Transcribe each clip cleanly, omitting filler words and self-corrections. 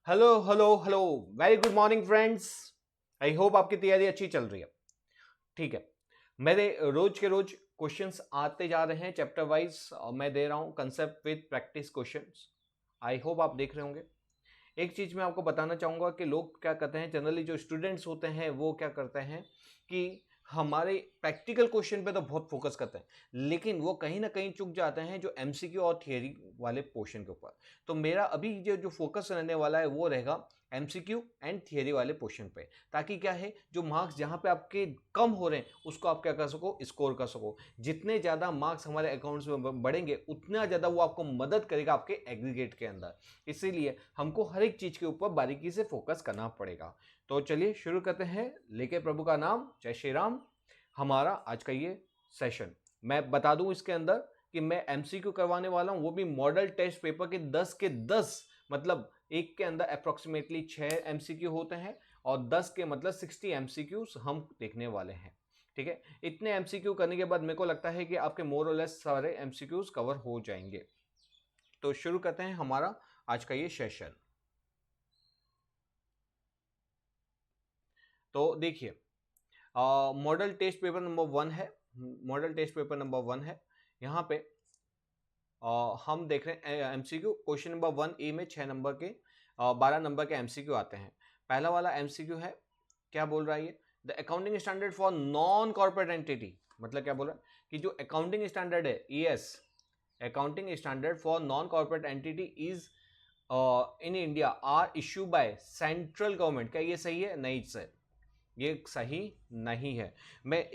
Hello hello hello. Very good morning friends. I hope आपकी तैयारी अच्छी चल रही है। ठीक है, मेरे रोज के रोज क्वेश्चंस आते जा रहे हैं चैप्टर वाइज और मैं दे रहा हूं concept with practice questions. I hope आप देख रहे होंगे। एक चीज मैं आपको बताना चाहूंगा कि लोग क्या करते हैं, जनरली जो स्टूडेंट्स होते हैं वो क्या करते हैं कि हमारे प्रैक्टिकल क्वेश्चन पे तो बहुत फोकस करते हैं, लेकिन वो कहीं ना कहीं चूक जाते हैं जो एमसीक्यू और थियरी वाले पोर्शन के ऊपर। तो मेरा अभी जो फोकस रहने वाला है वो रहेगा एमसीक्यू एंड थियरी वाले पोर्शन पे, ताकि क्या है जो मार्क्स जहां पे आपके कम हो रहे हैं उसको आप क्या कर सको, स्कोर कर सको। जितने ज्यादा मार्क्स हमारे अकाउंट्स में बढ़ेंगे उतना ज्यादा वो आपको मदद करेगा आपके एग्रीगेट के अंदर। इसीलिए हमको हर एक चीज के ऊपर बारीकी से फोकस करना पड़ेगा। तो चलिए शुरू करते हैं, लेके प्रभु का नाम, जय श्री राम। हमारा आज का ये सेशन, मैं बता दूं इसके अंदर कि मैं एमसीक्यू करवाने वाला हूं, वो भी मॉडल टेस्ट पेपर के 10 मतलब एक के अंदर अप्रोक्सीमेटली 6 एमसीक्यू होते हैं और 10 के मतलब 60 एमसीक्यूज हम देखने वाले हैं। ठीक है, इतने एमसीक्यू करने के बाद मेरे को लगता है कि आपके मोर और लेस सारे एमसीक्यूज कवर हो जाएंगे। तो शुरू करते हैं हमारा आज का ये सेशन। तो देखिए, मॉडल टेस्ट पेपर नंबर 1 है। मॉडल टेस्ट पेपर नंबर 1 है। यहाँ पे हम देख रहे हैं एमसीक्यू क्वेश्चन नंबर 1 ए में 6 नंबर के 12 नंबर के एमसीक्यू आते हैं। पहला वाला एमसीक्यू है, क्या बोल रहा है ये, the accounting standard for non corporate entity. मतलब क्या बोल रहा है कि जो अकाउंटिंग स्टैंडर्ड है, AS accounting standard for non corporate entity is in India are issue by central government. क्या ये सही है? नहीं सर, ये सही नहीं है। मैं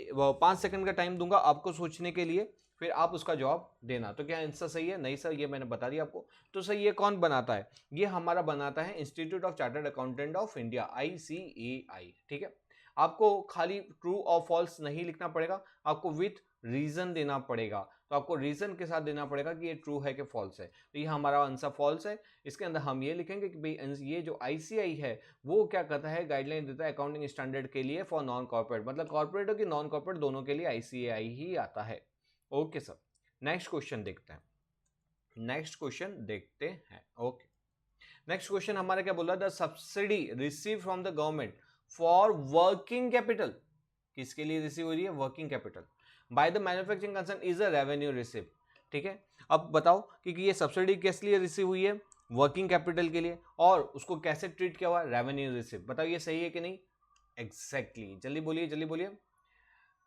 5 सेकंड का टाइम दूंगा आपको सोचने के लिए, फिर आप उसका जवाब देना। तो क्या आंसर सही है? नहीं सर, ये मैंने बता दिया आपको। तो सर ये कौन बनाता है? ये हमारा बनाता है institute of chartered accountant of India, ICAI। ठीक है, आपको खाली ट्रू और फॉल्स नहीं लिखना पड़ेगा, आपको विथ रीजन देना पड़ेगा। तो आपको रीजन के साथ देना पड़ेगा कि ये ट्रू है कि फॉल्स है। तो ये हमारा आंसर फॉल्स है। इसके अंदर हम ये लिखेंगे कि भाई ये जो ICAI है वो क्या करता है, गाइडलाइन देता है अकाउंटिंग स्टैंडर्ड के लिए फॉर नॉन कॉर्पोरेट, मतलब कॉर्पोरेट हो कि नॉन कॉर्पोरेट दोनों के लिए ICAI ही आता है। ओके सर, नेक्स्ट क्वेश्चन देखते हैं। नेक्स्ट क्वेश्चन देखते हैं। ओके, नेक्स्ट क्वेश्चन हमारा क्या बोल रहा है, the subsidy receive from the government for working capital. किसके लिए रिसीव हो रही है? Working capital. By the manufacturing concern is a revenue receive. ठीक है, अब बताओ कि ये सब्सिडी किस लिए रिसीव हुई है? वर्किंग कैपिटल के लिए। और उसको कैसे ट्रीट किया हुआ? Revenue receive. बताओ ये सही है कि नहीं? एग्जैक्टली, जल्दी बोलिए जल्दी बोलिए।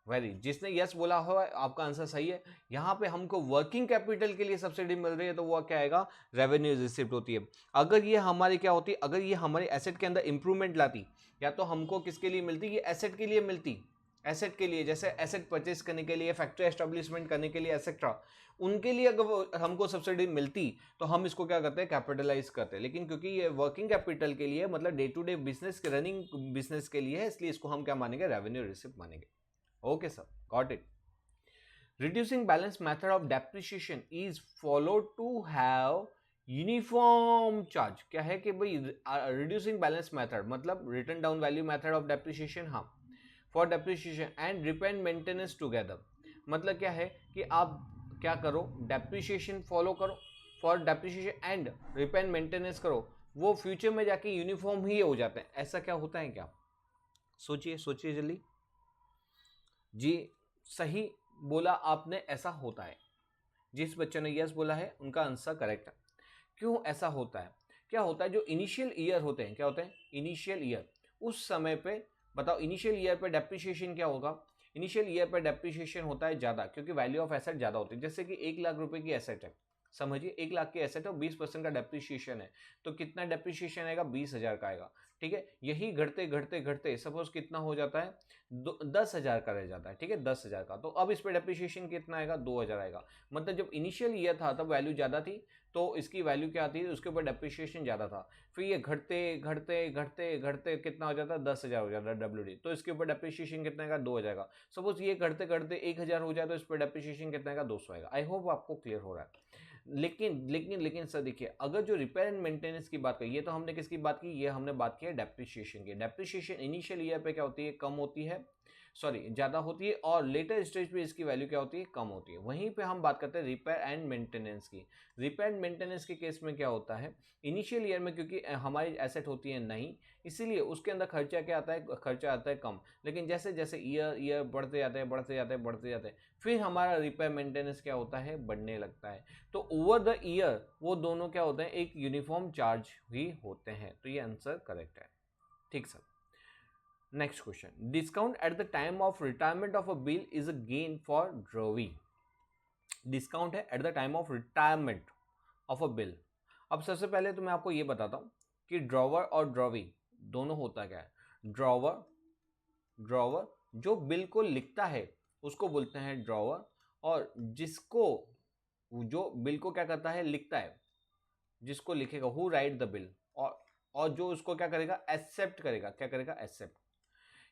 वेरी, जिसने यस बोला हो आपका आंसर सही है। यहां पे हमको वर्किंग कैपिटल के लिए सब्सिडी मिल रही है तो वो क्या आएगा? रेवेन्यू रिसिप्ट होती है। अगर ये हमारी क्या होती, अगर ये हमारे एसेट के अंदर इंप्रूवमेंट लाती, या तो हमको किसके लिए मिलती? ये एसेट के लिए मिलती। एसेट के लिए, जैसे एसेट परचेस करने के लिए, फैक्ट्री एस्टेब्लिशमेंट करने के लिए एक्सेट्रा, उनके लिए अगर हमको सब्सिडी मिलती तो हम इसको क्या करते हैं? कैपिटलाइज करते हैं। लेकिन क्योंकि ये वर्किंग कैपिटल के लिए, मतलब डे टू डे बिजनेस के, रनिंग बिजनेस के लिए है, इसलिए इसको हम क्या मानेंगे? रेवेन्यू रिसिप्ट मानेंगे। Okay, sir. Got it. Reducing balance method of depreciation is followed to have uniform charge। क्या है कि भाई reducing balance method मतलब written down value method of depreciation, हाँ, for depreciation and repair and maintenance together। मतलब क्या है कि आप क्या करो, depreciation follow करो, for depreciation and repair and maintenance करो, वो फ्यूचर में जाके यूनिफॉर्म ही हो जाते हैं। ऐसा क्या होता है क्या? सोचिए सोचिए जल्दी। जी, सही बोला आपने, ऐसा होता है। जिस बच्चे ने यस बोला है उनका आंसर करेक्ट है। क्यों ऐसा होता है? क्या होता है, जो इनिशियल ईयर होते हैं, क्या होते हैं? इनिशियल ईयर, उस समय पे बताओ, इनिशियल ईयर पे डेप्रिसिएशन क्या होगा? इनिशियल ईयर पे डेप्रिसिएशन होता है ज़्यादा, क्योंकि वैल्यू ऑफ एसेट ज़्यादा होती है। जैसे कि 1 लाख रुपए की एसेट है, समझिए 1 लाख की एसेट है और 20% का डेप्रिसिएशन है, तो कितना डेप्रिसिएशन आएगा? 20,000 का आएगा। ठीक है, यही घटते घटते घटते सपोज कितना हो जाता है? 10,000 का रह जाता है। ठीक है, 10,000 का, तो अब इस पर डेप्रिसिएशन कितना आएगा? 2,000 आएगा। मतलब जब इनिशियल ईयर था तब वैल्यू ज़्यादा थी, तो इसकी वैल्यू क्या आती है? उसके ऊपर डेप्रिसिएशन ज़्यादा था। फिर ये घटते घटते घटते घटते कितना हो जाता है? 10,000 हो जाता है WD, तो इसके ऊपर डेप्रिसिएशन कितना आएगा? 2,000 का। सपोज ये घटते घटते 1,000 हो जाए तो इस पर डेप्रिसिएशन कितना आएगा? 200 आएगा। आई होप आपको क्लियर हो रहा है। लेकिन सर देखिए, अगर जो रिपेयर एंड मेंटेनेंस की बात करें, ये तो हमने किसकी बात की? ये हमने बात की है डेप्रिसिएशन की। डेप्रिसिएशन इनिशियल ईयर पे क्या होती है? कम होती है। सॉरी ज़्यादा होती है, और लेटर स्टेज पे इसकी वैल्यू क्या होती है, कम होती है। वहीं पे हम बात करते हैं रिपेयर एंड मेंटेनेंस की। रिपेयर एंड मेंटेनेंस के केस में क्या होता है, इनिशियल ईयर में क्योंकि हमारी एसेट होती है नहीं, इसीलिए उसके अंदर खर्चा क्या आता है, खर्चा आता है कम। लेकिन जैसे जैसे ईयर बढ़ते जाते हैं बढ़ते जाते हैं बढ़ते जाते हैं, फिर हमारा रिपेयर मेंटेनेंस क्या होता है, बढ़ने लगता है। तो ओवर द ईयर वो दोनों क्या होते हैं, एक यूनिफॉर्म चार्ज ही होते हैं। तो ये आंसर करेक्ट है। ठीक sir. Next question, discount at the time of retirement of a bill is a gain for drawee. Discount है at the time of retirement of a bill. अब सबसे पहले तो मैं आपको ये बताता हूं कि ड्रॉवर और ड्रॉवी दोनों होता क्या है। ड्रॉवर जो बिल को लिखता है उसको बोलते हैं ड्रॉवर, और जिसको जो बिल को क्या करता है, लिखता है, जिसको लिखेगा, हु राइट द बिल, और जो उसको क्या करेगा, एक्सेप्ट करेगा, क्या करेगा, एक्सेप्ट।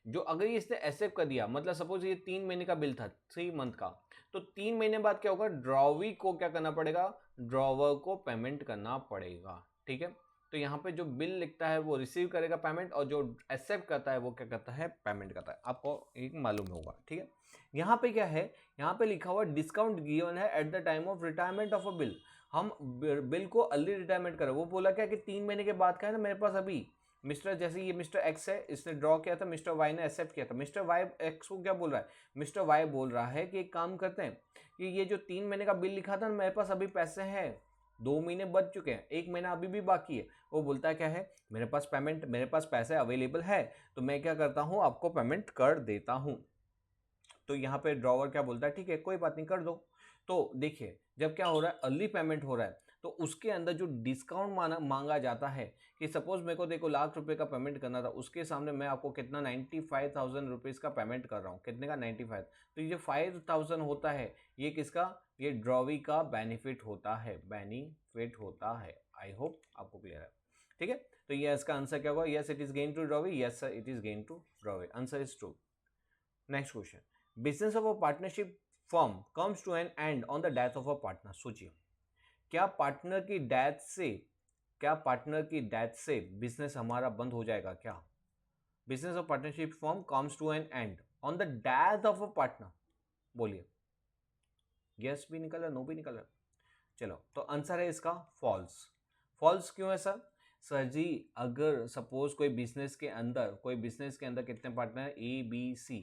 जो अगर ये इसने एक्सेप्ट कर दिया, मतलब सपोज ये 3 महीने का बिल था, 3 मंथ का, तो 3 महीने बाद क्या होगा, ड्रॉवी को क्या करना पड़ेगा, ड्रॉवर को पेमेंट करना पड़ेगा। ठीक है, तो यहाँ पे जो बिल लिखता है वो रिसीव करेगा पेमेंट, और जो एक्सेप्ट करता है वो क्या करता है, पेमेंट करता है। आपको एक मालूम होगा। ठीक है, यहाँ पे क्या है, यहाँ पे लिखा हुआ डिस्काउंट गिवन है at the time of retirement of a bill. हम बिल को अर्ली रिटायरमेंट करें, वो बोला क्या कि 3 महीने के बाद का है ना मेरे पास अभी। मिस्टर, जैसे ये मिस्टर एक्स है, इसने ड्रॉ किया था, मिस्टर वाई ने एक्सेप्ट किया था। मिस्टर वाई एक्स को क्या बोल रहा है, मिस्टर वाई बोल रहा है कि एक काम करते हैं कि ये जो 3 महीने का बिल लिखा था ना, मेरे पास अभी पैसे हैं, 2 महीने बच चुके हैं, 1 महीना अभी भी बाकी है। वो बोलता है क्या है, मेरे पास पेमेंट, मेरे पास पैसे अवेलेबल है, तो मैं क्या करता हूँ, आपको पेमेंट कर देता हूँ। तो यहाँ पे ड्रॉवर क्या बोलता है, ठीक है कोई बात नहीं, कर दो। तो देखिए, जब क्या हो रहा है, अर्ली पेमेंट हो रहा है, तो उसके अंदर जो डिस्काउंट मांगा जाता है कि सपोज मेरे को देखो लाख रुपए का पेमेंट करना था, उसके सामने मैं आपको कितना 95,000 रुपीज़ का पेमेंट कर रहा हूँ, कितने का, 95। तो ये 5,000 होता है, ये किसका, ये ड्रॉवी का बेनिफिट होता है, बेनिफिट होता है। आई होप आपको क्लियर है। ठीक है, तो ये इसका आंसर क्या होगा, yes it is gain to drawee, yes sir it is gain to drawee, answer is true. Next question, business of a partnership firm comes to an end on the death of a partner. सोचिए, क्या partner की death से, क्या partner की death से business हमारा बंद हो जाएगा क्या। Business of partnership firm comes to an end on the death of a partner. बोलिए, यस भी निकल रहा, नो भी निकल रहा। चलो, तो आंसर है इसका फॉल्स। फॉल्स क्यों है सर, सर जी अगर सपोज कोई बिजनेस के अंदर, कोई बिजनेस के अंदर कितने पार्टनर है, ए बी सी,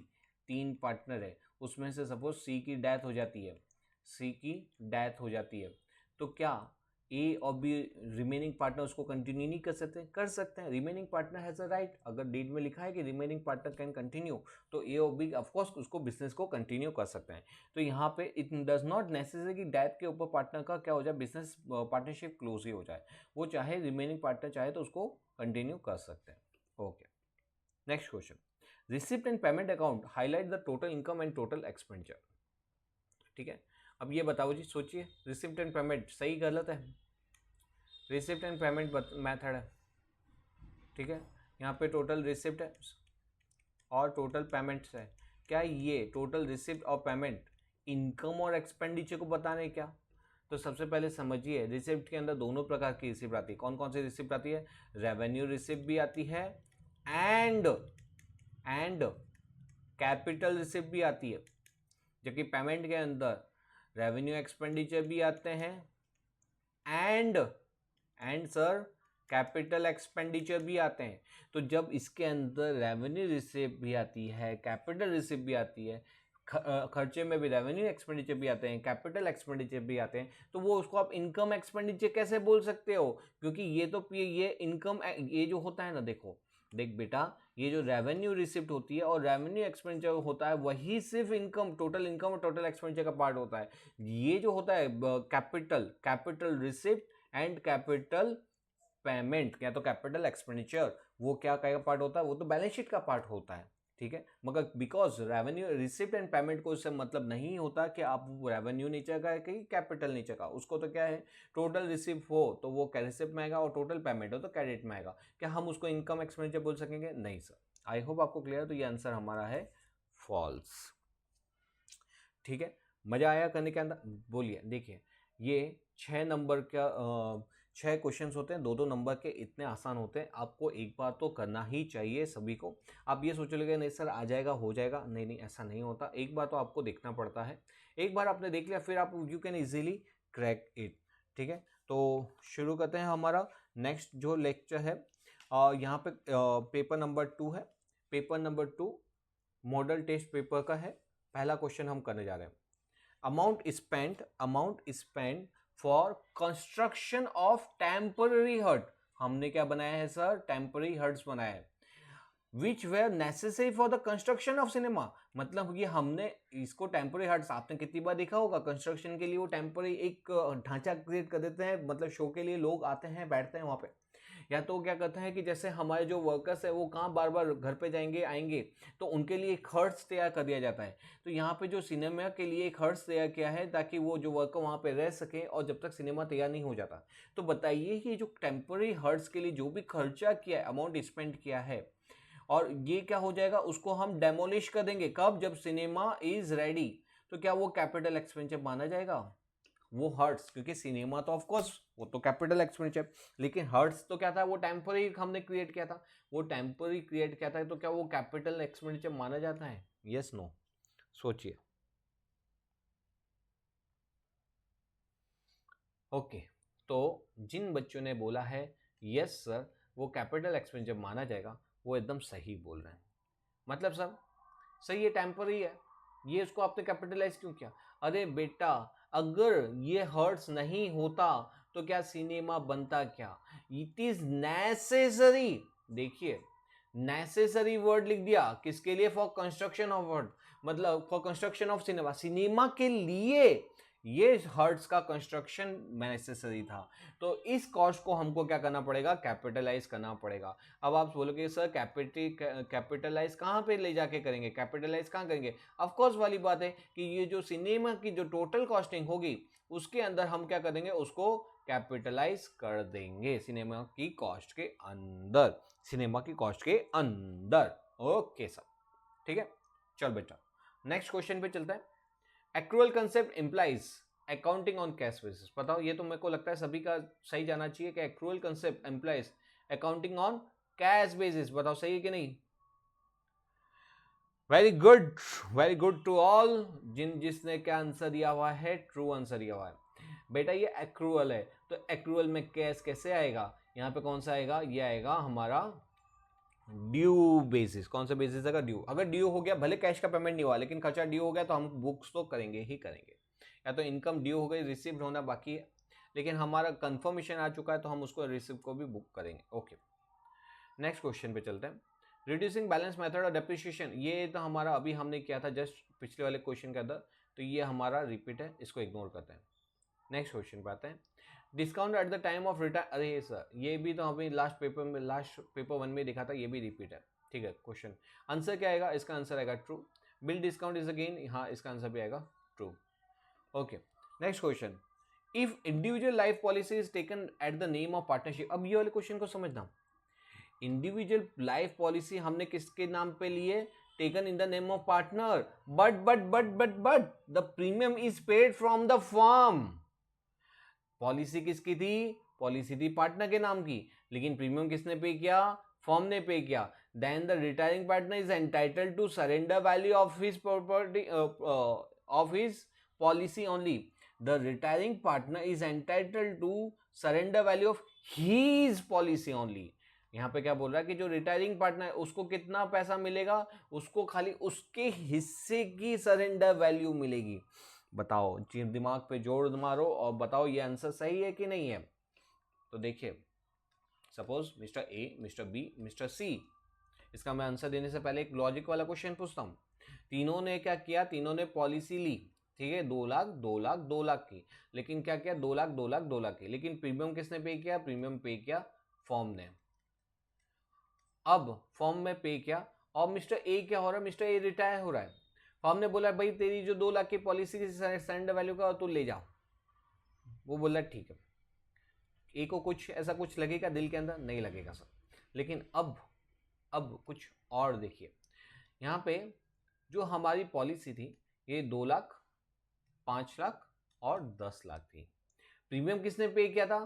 3 पार्टनर है, उसमें से सपोज सी की डेथ हो जाती है, सी की डेथ हो जाती है, तो क्या ए और बी रिमेनिंग पार्टनर उसको कंटिन्यू नहीं कर सकते, कर सकते हैं। Remaining partner has a right, अगर डीड में लिखा है कि रिमेनिंग पार्टनर कैन कंटिन्यू, तो ए और बी ऑफकोर्स उसको बिजनेस को कंटिन्यू कर सकते हैं। तो यहाँ पे इट डज नॉट नेसेसरी कि डेथ के ऊपर पार्टनर का क्या हो जाए, बिजनेस पार्टनरशिप क्लोज ही हो जाए, वो चाहे रिमेनिंग पार्टनर चाहे तो उसको कंटिन्यू कर सकते हैं। Okay, next question, receipt and payment account highlight the total income and total expenditure. ठीक है, अब ये बताओ जी, सोचिए, रिसिप्ट एंड पेमेंट सही गलत है, रिसिप्ट एंड पेमेंट मेथड है। ठीक है, यहाँ पे टोटल रिसिप्ट है और टोटल पेमेंट्स है। क्या ये टोटल रिसिप्ट और पेमेंट इनकम और एक्सपेंडिचर को बताने क्या। तो सबसे पहले समझिए, रिसिप्ट के अंदर दोनों प्रकार की रिसिप्ट आती है। कौन कौन सी रिसिप्ट आती है, रेवेन्यू रिसिप्ट भी आती है एंड कैपिटल रिसिप्ट भी आती है। जबकि पेमेंट के अंदर रेवेन्यू एक्सपेंडिचर भी आते हैं एंड सर कैपिटल एक्सपेंडिचर भी आते हैं। तो जब इसके अंदर रेवेन्यू रिसिप्ट भी आती है, कैपिटल रिसिप्ट भी आती है, खर्चे में भी रेवेन्यू एक्सपेंडिचर भी आते हैं, कैपिटल एक्सपेंडिचर भी आते हैं, तो वो उसको आप इनकम एक्सपेंडिचर कैसे बोल सकते हो, क्योंकि ये तो ये इनकम, ये जो होता है ना, देखो देख बेटा, ये जो रेवेन्यू रिसिप्ट होती है और रेवेन्यू एक्सपेंडिचर होता है, वही सिर्फ इनकम, टोटल इनकम और टोटल एक्सपेंडिचर का पार्ट होता है। ये जो होता है capital receipt and capital payment, या तो कैपिटल एक्सपेंडिचर, वो क्या का पार्ट होता है, वो तो बैलेंस शीट का पार्ट होता है। ठीक है, मगर because revenue receipt and payment को इससे मतलब नहीं होता कि आप रेवेन्यू नेचर का है कि कैपिटल नेचर का, उसको तो क्या है, टोटल रिसिप्ट हो तो वो रिसिप्ट में आएगा और टोटल पेमेंट हो तो क्रेडिट में आएगा। क्या हम उसको इनकम एक्सपेंडिचर बोल सकेंगे, नहीं सर। आई होप आपको क्लियर है, तो ये आंसर हमारा है फॉल्स। ठीक है, मजा आया करने के अंदर, बोलिए। देखिए, ये 6 नंबर का 6 क्वेश्चंस होते हैं, 2-2 नंबर के, इतने आसान होते हैं, आपको एक बार तो करना ही चाहिए सभी को। आप ये सोच लोगे नहीं सर आ जाएगा हो जाएगा, नहीं नहीं ऐसा नहीं होता, एक बार तो आपको देखना पड़ता है। एक बार आपने देख लिया फिर आप you can easily crack it. ठीक है, तो शुरू करते हैं हमारा नेक्स्ट जो लेक्चर है। यहाँ पे पेपर नंबर 2 है। Paper number 2 model test paper का है। पहला क्वेश्चन हम करने जा रहे हैं। Amount spent for construction of temporary hut. हमने क्या बनाया है सर? टेम्पररी हट्स बनाया है। विच where necessary for the construction of cinema. मतलब ये हमने इसको टेम्पररी हट्स, आपने कितनी बार देखा होगा कंस्ट्रक्शन के लिए वो टेम्पररी एक ढांचा क्रिएट कर देते हैं, मतलब शो के लिए लोग आते हैं बैठते हैं वहां पे। या तो क्या करते हैं कि जैसे हमारे जो वर्कर्स है वो कहाँ बार बार घर पे जाएंगे आएंगे, तो उनके लिए एक हर्ट्स तैयार कर दिया जाता है। तो यहाँ पे जो सिनेमा के लिए एक हर्ट्स तैयार किया है ताकि वो जो वर्कर वहाँ पे रह सके और जब तक सिनेमा तैयार नहीं हो जाता। तो बताइए कि जो टेम्पररी हर्ट्स के लिए जो भी खर्चा किया है, अमाउंट स्पेंड किया है, और ये क्या हो जाएगा, उसको हम डेमोलिश कर देंगे। कब? जब सिनेमा इज रेडी। तो क्या वो कैपिटल एक्सपेंडिचर माना जाएगा? वो हर्ट्स, क्योंकि सिनेमा तो ऑफ कोर्स वो तो कैपिटल एक्सपेंडिचर, लेकिन हर्ट्स तो क्या था, वो टेम्पररी हमने क्रिएट किया था, वो टेम्पररी क्रिएट किया था, तो क्या वो कैपिटल एक्सपेंडिचर माना जाता है? यस नो, सोचिए। ओके, तो जिन बच्चों ने बोला है यस सर वो कैपिटल एक्सपेंडिचर माना जाएगा, वो एकदम सही बोल रहे हैं। मतलब सर सही है, टेम्पररी है, ये इसको आपने कैपिटलाइज क्यों किया? अरे बेटा, अगर ये हर्ट्स नहीं होता तो क्या सिनेमा बनता क्या? It is necessary. देखिए, नेसेसरी वर्ड लिख दिया किसके लिए? फॉर कंस्ट्रक्शन ऑफ वर्ड, मतलब for construction of cinema, cinema के लिए ये हर्ट्स का कंस्ट्रक्शन नेसेसरी था। तो इस कॉस्ट को हमको क्या करना पड़ेगा? कैपिटलाइज करना पड़ेगा। अब आप बोलोगे सर कैपिटलाइज कहाँ पे ले जाके करेंगे, कैपिटलाइज कहाँ करेंगे? ऑफ कोर्स वाली बात है कि ये जो सिनेमा की जो टोटल कॉस्टिंग होगी उसके अंदर हम क्या कर देंगे, उसको कैपिटलाइज कर देंगे सिनेमा की कॉस्ट के अंदर, सिनेमा की कॉस्ट के अंदर। ओके सर, ठीक है। चल बेटा नेक्स्ट क्वेश्चन पे चलता है। Accrual concept implies accounting on cash basis. बताओ, ये तो मेरे को लगता है सभी का सही जाना चाहिए कि accrual concept implies accounting on cash basis. बताओ सही है कि नहीं? Very good to all. जिसने क्या आंसर दिया हुआ है? ट्रू आंसर दिया हुआ है। बेटा ये एक्रूअल है, तो एक्रूअल में कैश कैसे आएगा? यहाँ पे कौन सा आएगा? ये आएगा हमारा ड्यू बेसिस। कौन सा बेसिस आएगा? ड्यू। अगर ड्यू हो गया, भले कैश का पेमेंट नहीं हुआ लेकिन खर्चा ड्यू हो गया, तो हम बुक्स तो करेंगे ही करेंगे। या तो इनकम ड्यू हो गई, रिसीव्ड होना बाकी है, लेकिन हमारा कंफर्मेशन आ चुका है तो हम उसको रिसीव को भी बुक करेंगे। ओके, नेक्स्ट क्वेश्चन पे चलते हैं। रिड्यूसिंग बैलेंस मेथड और डेप्रिसिएशन, ये तो हमारा अभी हमने किया था जस्ट पिछले वाले क्वेश्चन के अंदर, तो ये हमारा रिपीट है, इसको इग्नोर करते हैं। नेक्स्ट क्वेश्चन पे आते हैं। Discount at the time of retire. अरे सर ये भी तो हमें लास्ट पेपर 1 में दिखा था, ये भी रिपीट है। ठीक है, क्वेश्चन आंसर क्या आएगा? इसका आंसर आएगा true. Bill discount is again, हाँ इसका आंसर भी आएगा true. Okay, next question. If individual life policy is taken at the name of partnership. अब ये वाले क्वेश्चन को समझना, इंडिविजुअल लाइफ पॉलिसी हमने किसके नाम पे लिए? Taken in the name of partner, but the premium is paid from the firm. Policy किसकी थी? पॉलिसी थी पार्टनर के नाम की, लेकिन प्रीमियम किसने पे किया? फर्म ने पे किया। Then the retiring partner is entitled to surrender value of his property of his policy only. The retiring partner is entitled to surrender value of his policy only. यहाँ पे क्या बोल रहा है कि जो रिटायरिंग पार्टनर है उसको कितना पैसा मिलेगा? उसको खाली उसके हिस्से की सरेंडर वैल्यू मिलेगी। बताओ, दिमाग पे जोर मारो और बताओ ये आंसर सही है कि नहीं है। तो देखिए, suppose mister A, mister B, mister C, इसका मैं आंसर देने से पहले एक लॉजिक वाला क्वेश्चन पूछता हूँ। तीनों ने क्या किया? तीनों ने पॉलिसी ली, ठीक है, 2 लाख 2 लाख 2 लाख की, लेकिन क्या किया? 2 लाख 2 लाख 2 लाख की, लेकिन प्रीमियम किसने पे किया? प्रीमियम पे किया फॉर्म ने। अब फॉर्म में पे किया और मिस्टर ए क्या हो रहा है? मिस्टर ए रिटायर हो रहा है। फॉर्म ने बोला भाई तेरी जो 2 लाख की पॉलिसी की सरेंडर वैल्यू का तू ले जाओ। वो बोला ठीक है। ए को कुछ ऐसा कुछ लगेगा दिल के अंदर? नहीं लगेगा सर। लेकिन अब कुछ और देखिए, यहाँ पे जो हमारी पॉलिसी थी ये 2 लाख 5 लाख और 10 लाख थी। प्रीमियम किसने पे किया था?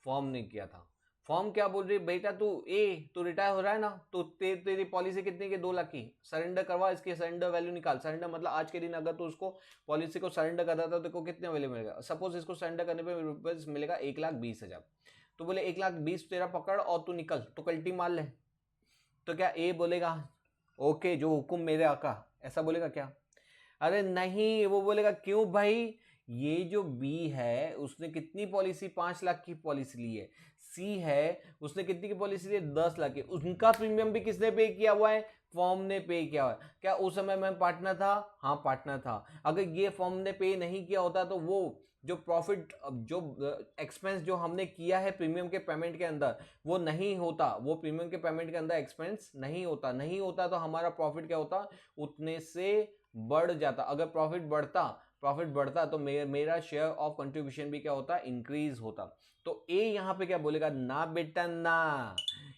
फॉर्म ने किया था। फॉर्म क्या बोल रही है बेटा, तू रिटायर हो रहा है ना, तो तेरी पॉलिसी कितनी की, 2 लाख की, सरेंडर करवा, इसकी सरेंडर वैल्यू निकाल। सरेंडर मतलब आज के दिन अगर तू उसको पॉलिसी को सरेंडर कर रहा था तो को कितने वैल्यू मिलेगा, सपोज इसको सरेंडर करने पे रुपये मिलेगा 1,20,000। तो बोले 1,20,000 तेरा पकड़ और तू निकल, तो कल्टी मार ले। तो क्या ए बोलेगा ओके जो हुकुम मेरे आका, ऐसा बोलेगा क्या? अरे नहीं, वो बोलेगा क्यों भाई, ये जो बी है उसने कितनी पॉलिसी, 5 लाख की पॉलिसी ली है। सी है उसने कितनी की पॉलिसी ली है, 10 लाख की। उनका प्रीमियम भी किसने पे किया हुआ है, फॉर्म ने पे किया हुआ है। क्या उस समय मैं पार्टनर था? हाँ पार्टनर था। अगर ये फॉर्म ने पे नहीं किया होता तो वो जो प्रॉफिट, जो एक्सपेंस जो हमने किया है प्रीमियम के पेमेंट के अंदर, वो नहीं होता, वो प्रीमियम के पेमेंट के अंदर एक्सपेंस नहीं होता तो हमारा प्रॉफिट क्या होता, उतने से बढ़ जाता। अगर प्रॉफिट बढ़ता तो मेरा शेयर ऑफ कंट्रीब्यूशन भी क्या होता, इंक्रीज होता। तो ए यहां पे क्या बोलेगा, ना बेटा ना,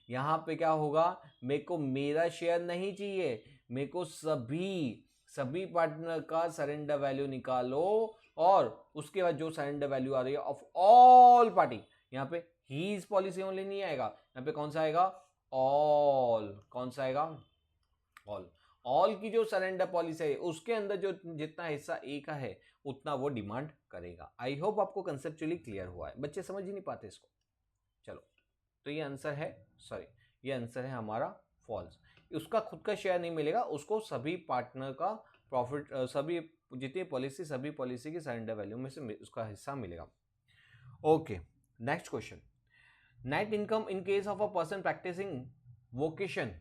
यहां पे क्या होगा, मेरे को मेरा शेयर नहीं चाहिए, मेरे को सभी पार्टनर का सरेंडर वैल्यू निकालो, और उसके बाद जो सरेंडर वैल्यू आ रही है ऑफ ऑल पार्टी, यहां पे हीज पॉलिसी ओनली नहीं आएगा, यहां पे कौन सा आएगा, ऑल। कौन सा आएगा, ऑल की जो सरेंडर पॉलिसी है उसके अंदर जो जितना हिस्सा ए का है उतना वो डिमांड करेगा। आई होप आपको कंसेप्चुअली क्लियर हुआ है, बच्चे समझ ही नहीं पाते इसको। चलो, तो ये आंसर है, ये आंसर है हमारा फॉल्स। उसका खुद का शेयर नहीं मिलेगा, उसको सभी पार्टनर का प्रॉफिट, सभी जितनी पॉलिसी, सभी पॉलिसी की सरेंडर वैल्यू में से उसका हिस्सा मिलेगा। Okay, next question. Net income in case of a person practising vocation,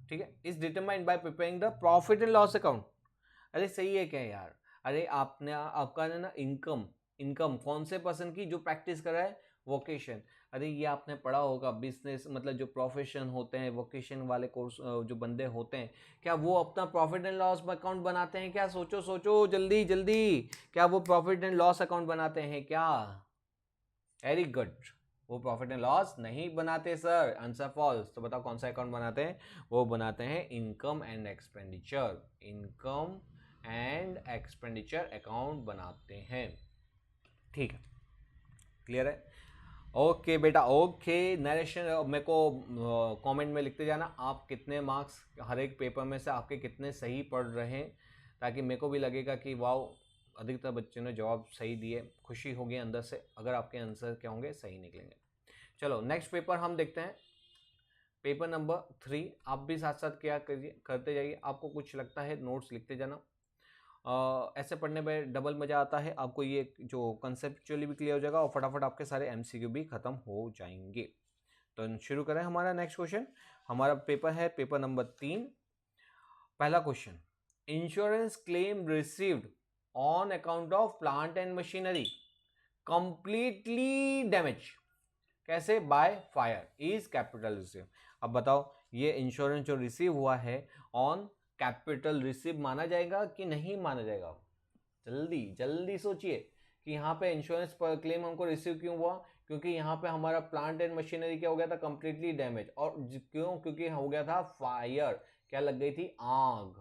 ठीक है, is determined by preparing the profit and loss account. अरे सही है क्या यार, अरे आपका ना इनकम कौन से पर्सन की, जो प्रैक्टिस कर रहा है वोकेशन। अरे ये आपने पढ़ा होगा, बिजनेस मतलब जो प्रोफेशन होते हैं, वोकेशन वाले कोर्स जो बंदे होते हैं, क्या वो अपना प्रॉफिट एंड लॉस अकाउंट बनाते हैं क्या? सोचो जल्दी जल्दी, क्या वो प्रॉफिट एंड लॉस अकाउंट बनाते हैं क्या? वेरी गुड, वो प्रॉफिट एंड लॉस नहीं बनाते सर, आंसर फॉल्स। तो बताओ कौन सा अकाउंट बनाते हैं, वो बनाते हैं income and expenditure, income and expenditure account बनाते हैं। ठीक है, क्लियर है? ओके बेटा, ओके। नरेशन मेरे को कमेंट में लिखते जाना आप कितने मार्क्स हर एक पेपर में से आपके कितने सही पढ़ रहे हैं, ताकि मेरे को भी लगेगा कि वाओ अधिकतर बच्चों ने जवाब सही दिए, खुशी होगी अंदर से अगर आपके आंसर क्या होंगे, सही निकलेंगे। चलो नेक्स्ट पेपर हम देखते हैं, पेपर नंबर 3। आप भी साथ साथ क्या करिए, करते जाइए, आपको कुछ लगता है नोट्स लिखते जाना। ऐसे पढ़ने में डबल मज़ा आता है, आपको ये जो कंसेप्चुअली भी क्लियर हो जाएगा और फटाफट आपके सारे एमसीक्यू भी खत्म हो जाएंगे। तो शुरू करें हमारा नेक्स्ट क्वेश्चन। हमारा पेपर है पेपर नंबर 3। पहला question, insurance claim received on account of plant and machinery completely damage, कैसे, by fire is capital receive. अब बताओ ये इंश्योरेंस जो रिसीव हुआ है ऑन कैपिटल रिसीव माना जाएगा कि नहीं माना जाएगा? जल्दी जल्दी सोचिए कि यहाँ पे इंश्योरेंस पर क्लेम हमको रिसीव क्यों हुआ, क्योंकि यहाँ पे हमारा प्लांट एंड मशीनरी क्या हो गया था, कंप्लीटली डैमेज। और क्यों? क्योंकि हो गया था फायर, क्या लग गई थी, आग।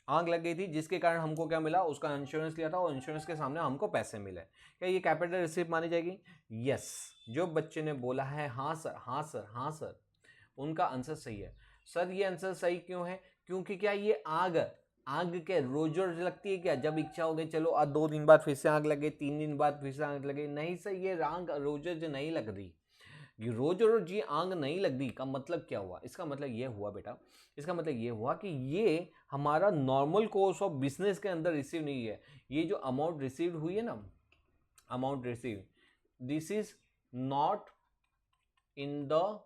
आग लग गई थी, जिसके कारण हमको क्या मिला, उसका इंश्योरेंस लिया था और इंश्योरेंस के सामने हमको पैसे मिले। क्या ये कैपिटल रिसीव मानी जाएगी? यस, जो बच्चे ने बोला है हाँ सर, हाँ सर, हाँ सर, उनका आंसर सही है। सर ये आंसर सही क्यों है? क्योंकि क्या ये आग के रोज रोज लगती है क्या? जब इच्छा हो गई चलो आज 2 दिन बाद फिर से आग लगे, 3 दिन बाद फिर से आग लगे? नहीं सर, ये आग रोज रोज नहीं लग रही। ये रोज रोज ये आग नहीं लग रही का मतलब क्या हुआ? इसका मतलब ये हुआ बेटा, इसका मतलब ये हुआ कि ये हमारा नॉर्मल कोर्स ऑफ बिजनेस के अंदर रिसीव नहीं है। ये जो अमाउंट रिसीव हुई है ना, amount receive, this is not in the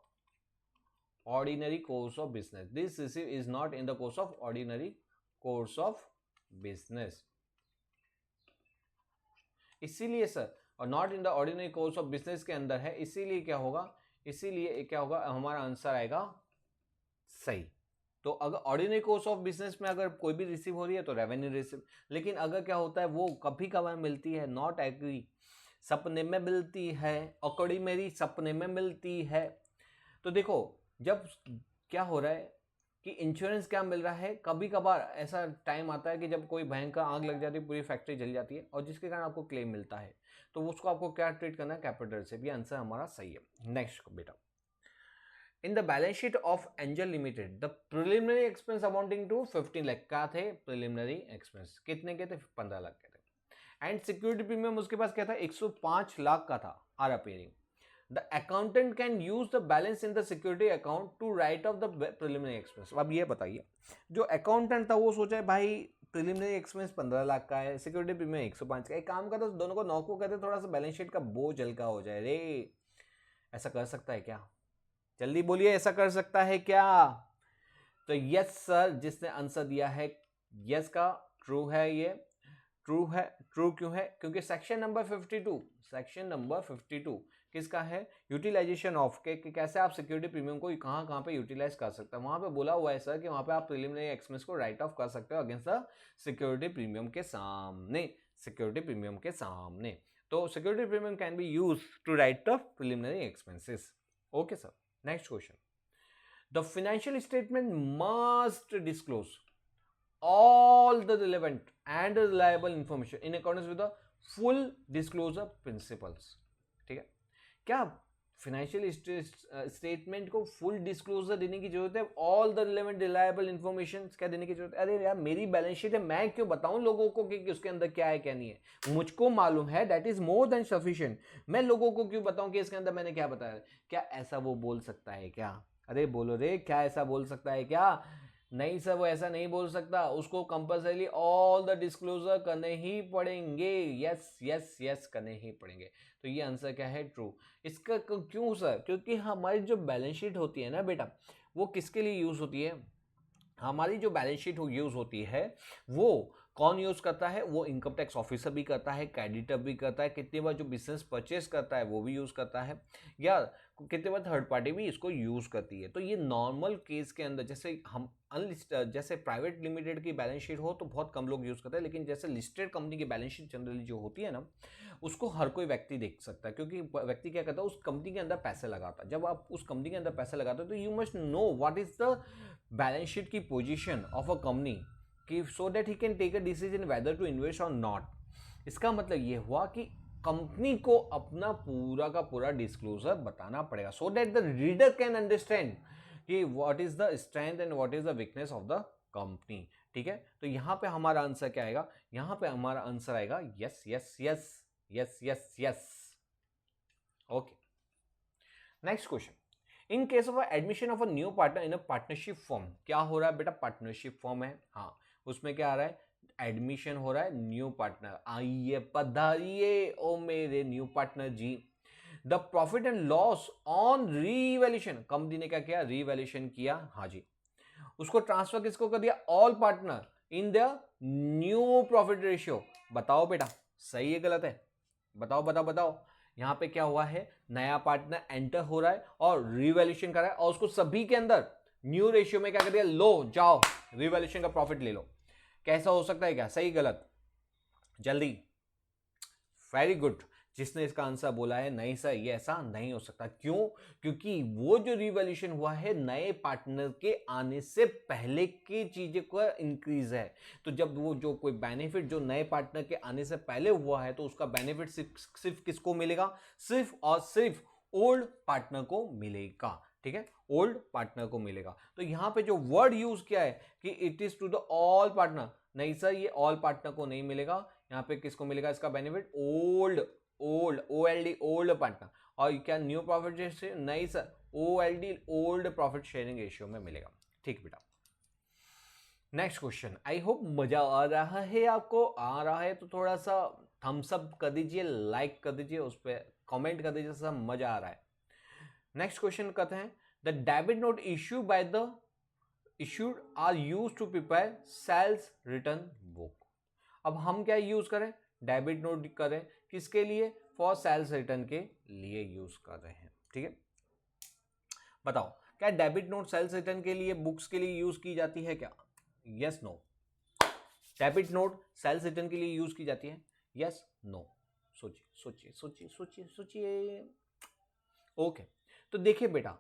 ordinary course of business. This receive is not in the course of ordinary course of business. इसीलिए सर, और not in the ordinary course of business के अंदर है, इसीलिए क्या होगा, इसीलिए क्या होगा, हमारा आंसर आएगा सही। तो अगर ऑर्डिनरी कोर्स ऑफ बिजनेस में अगर कोई भी रिसीव हो रही है तो रेवेन्यू रिसीव, लेकिन अगर क्या होता है वो कभी कभार मिलती है, नॉट एग्री, सपने में मिलती है, अकड़ी मेरी सपने में मिलती है। तो देखो जब क्या हो रहा है, कि इंश्योरेंस क्या मिल रहा है। कभी कभार ऐसा टाइम आता है कि जब कोई भयंकर आग लग जाती है, पूरी फैक्ट्री जल जाती है और जिसके कारण आपको क्लेम मिलता है, तो उसको आपको क्या ट्रीट करना है, कैपिटल से। भी आंसर हमारा सही है। नेक्स्ट बेटा, in the balance sheet of Angel limited the preliminary expense amounting to 15 lakh क्या थे, प्रिलिमिनरी एक्सपेंस कितने के थे, 15 लाख के थे। एंड सिक्योरिटी प्रीमियम उसके पास क्या था, 105 लाख का था, are appearing. The accountant can use the balance in the security account to write off the preliminary expense। अब ये बताइए, जो अकाउंटेंट था वो सोचा भाई प्रिलिमिनरी एक्सपेंस 15 लाख का है, सिक्योरिटी प्रीमियम 105 का, एक काम करता दोनों को नौको कहते थोड़ा सा बैलेंस शीट का बोझ हल्का हो जाए रे। ऐसा कर सकता है क्या, जल्दी बोलिए, ऐसा कर सकता है क्या। तो यस सर, जिसने आंसर दिया है यस का, ट्रू है ये, ट्रू है। ट्रू क्यों है, क्योंकि सेक्शन नंबर 52 किसका है, यूटिलाइजेशन ऑफ के कैसे आप सिक्योरिटी प्रीमियम को कहां कहां पे यूटिलाइज कर सकते हैं, वहां पे बोला हुआ है सर कि वहां पे आप प्रिलिमिनरी एक्सपेंस को राइट ऑफ कर सकते हो अगेंस्ट द सिक्योरिटी प्रीमियम के सामने, सिक्योरिटी प्रीमियम के सामने। तो security premium can be use to write off preliminary expenses. Okay sir, next question, the financial statement must disclose all the relevant and reliable information in accordance with the full disclosure principles। ठीक है, क्या financial statement को full disclosure देने की जरूरत है, all the relevant reliable information क्या देने की जरूरत है। अरे यार मेरी बैलेंस शीट है, मैं क्यों बताऊं लोगों को कि उसके अंदर क्या है क्या नहीं है, मुझको मालूम है, that is more than sufficient. मैं लोगों को क्यों बताऊं कि इसके अंदर मैंने क्या बताया। क्या ऐसा वो बोल सकता है क्या, अरे बोलो रे, क्या ऐसा बोल सकता है क्या। नहीं सर, वो ऐसा नहीं बोल सकता, उसको कंपल्सरी ऑल द डिस्क्लोजर करने ही पड़ेंगे, यस यस यस करने ही पड़ेंगे। तो ये आंसर क्या है, ट्रू। इसका क्यों सर, क्योंकि हमारी जो बैलेंस शीट होती है ना बेटा, वो किसके लिए यूज होती है, हमारी जो बैलेंस शीट यूज होती है वो कौन यूज करता है, वो इनकम टैक्स ऑफिसर भी करता है, क्रेडिटर भी करता है, कितनी बार जो बिजनेस परचेस करता है वो भी यूज करता है, या कितने बार थर्ड पार्टी भी इसको यूज करती है। तो ये नॉर्मल केस के अंदर, जैसे हम जैसे प्राइवेट लिमिटेड की बैलेंस शीट हो तो बहुत कम लोग यूज करते हैं, लेकिन जैसे लिस्टेड कंपनी की बैलेंस शीट जनरली जो होती है ना, उसको हर कोई व्यक्ति देख सकता है, क्योंकि व्यक्ति क्या करता है, उस कंपनी के अंदर पैसे लगाता है। जब आप उस कंपनी के अंदर पैसे लगाते हो तो you must know what is the balance sheet की पोजीशन ऑफ अ कंपनी, कि so that he can take a decision whether to invest or not. इसका मतलब ये हुआ कि कंपनी को अपना पूरा का पूरा डिस्क्लोजर बताना पड़ेगा, so that the reader can understand कि what is the strength and what is the weakness of the company. ठीक है, तो यहां पे हमारा आंसर क्या आएगा, यहां पे हमारा आंसर आएगा yes yes yes yes yes yes. Okay, next question, in case of admission of a new partner in a partnership form, क्या हो रहा है बेटा, पार्टनरशिप फॉर्म है, हाँ, उसमें क्या आ रहा है, एडमिशन हो रहा है न्यू पार्टनर, आइए पधारिए ओ मेरे न्यू पार्टनर जी। The profit and loss on revaluation, company ने क्या किया, रीवैल्यूएशन किया, हाँ जी, उसको ट्रांसफर किसको कर दिया, all partner in the new profit ratio. बताओ बेटा सही है गलत है, बताओ बताओ बताओ। यहां पे क्या हुआ है, नया पार्टनर एंटर हो रहा है और रिवैल्यूएशन कर रहा है, और उसको सभी के अंदर न्यू रेशियो में क्या कर दिया, लो जाओ रिवैल्यूएशन का प्रॉफिट ले लो। कैसा हो सकता है क्या, सही गलत, जल्दी, वेरी गुड। जिसने इसका आंसर बोला है नहीं सर ये ऐसा नहीं हो सकता, क्यों, क्योंकि वो जो रिवैल्यूएशन हुआ है नए पार्टनर के आने से पहले की चीजें का इंक्रीज है। तो जब वो जो कोई बेनिफिट जो नए पार्टनर के आने से पहले हुआ है, तो उसका बेनिफिट सिर्फ किसको मिलेगा, सिर्फ और सिर्फ ओल्ड पार्टनर को मिलेगा। ठीक है, ओल्ड पार्टनर को मिलेगा। तो यहां पे जो वर्ड यूज किया है कि it is to the all partner, नहीं सर ये ऑल पार्टनर को नहीं मिलेगा, यहाँ पे किसको मिलेगा इसका benefit, old, old OLD old partner. और क्या न्यू प्रॉफिट शेयर, नहीं sir OLD old profit sharing ratio में मिलेगा। ठीक बेटा, नेक्स्ट क्वेश्चन, आई होप मजा आ रहा है आपको, आ रहा है तो थोड़ा सा थम्स अप कर दीजिए, लाइक कर दीजिए, उस पर कमेंट कर दीजिए, सब मजा आ रहा है। नेक्स्ट क्वेश्चन कहते हैं, the debit note issue by the issued are used to prepare sales return book। अब हम क्या यूज करें, डेबिट नोट करें, किसके लिए, फॉर सेल्स रिटर्न के लिए यूज कर रहे हैं। ठीक है, बताओ क्या डेबिट नोट सेल्स रिटर्न के लिए बुक्स के लिए यूज की जाती है क्या, yes no, debit note sales return के लिए यूज की जाती है, यस नो, सोचिए सोचिए सोचिए सोचिए सोचिए। ओके, तो देखिए बेटा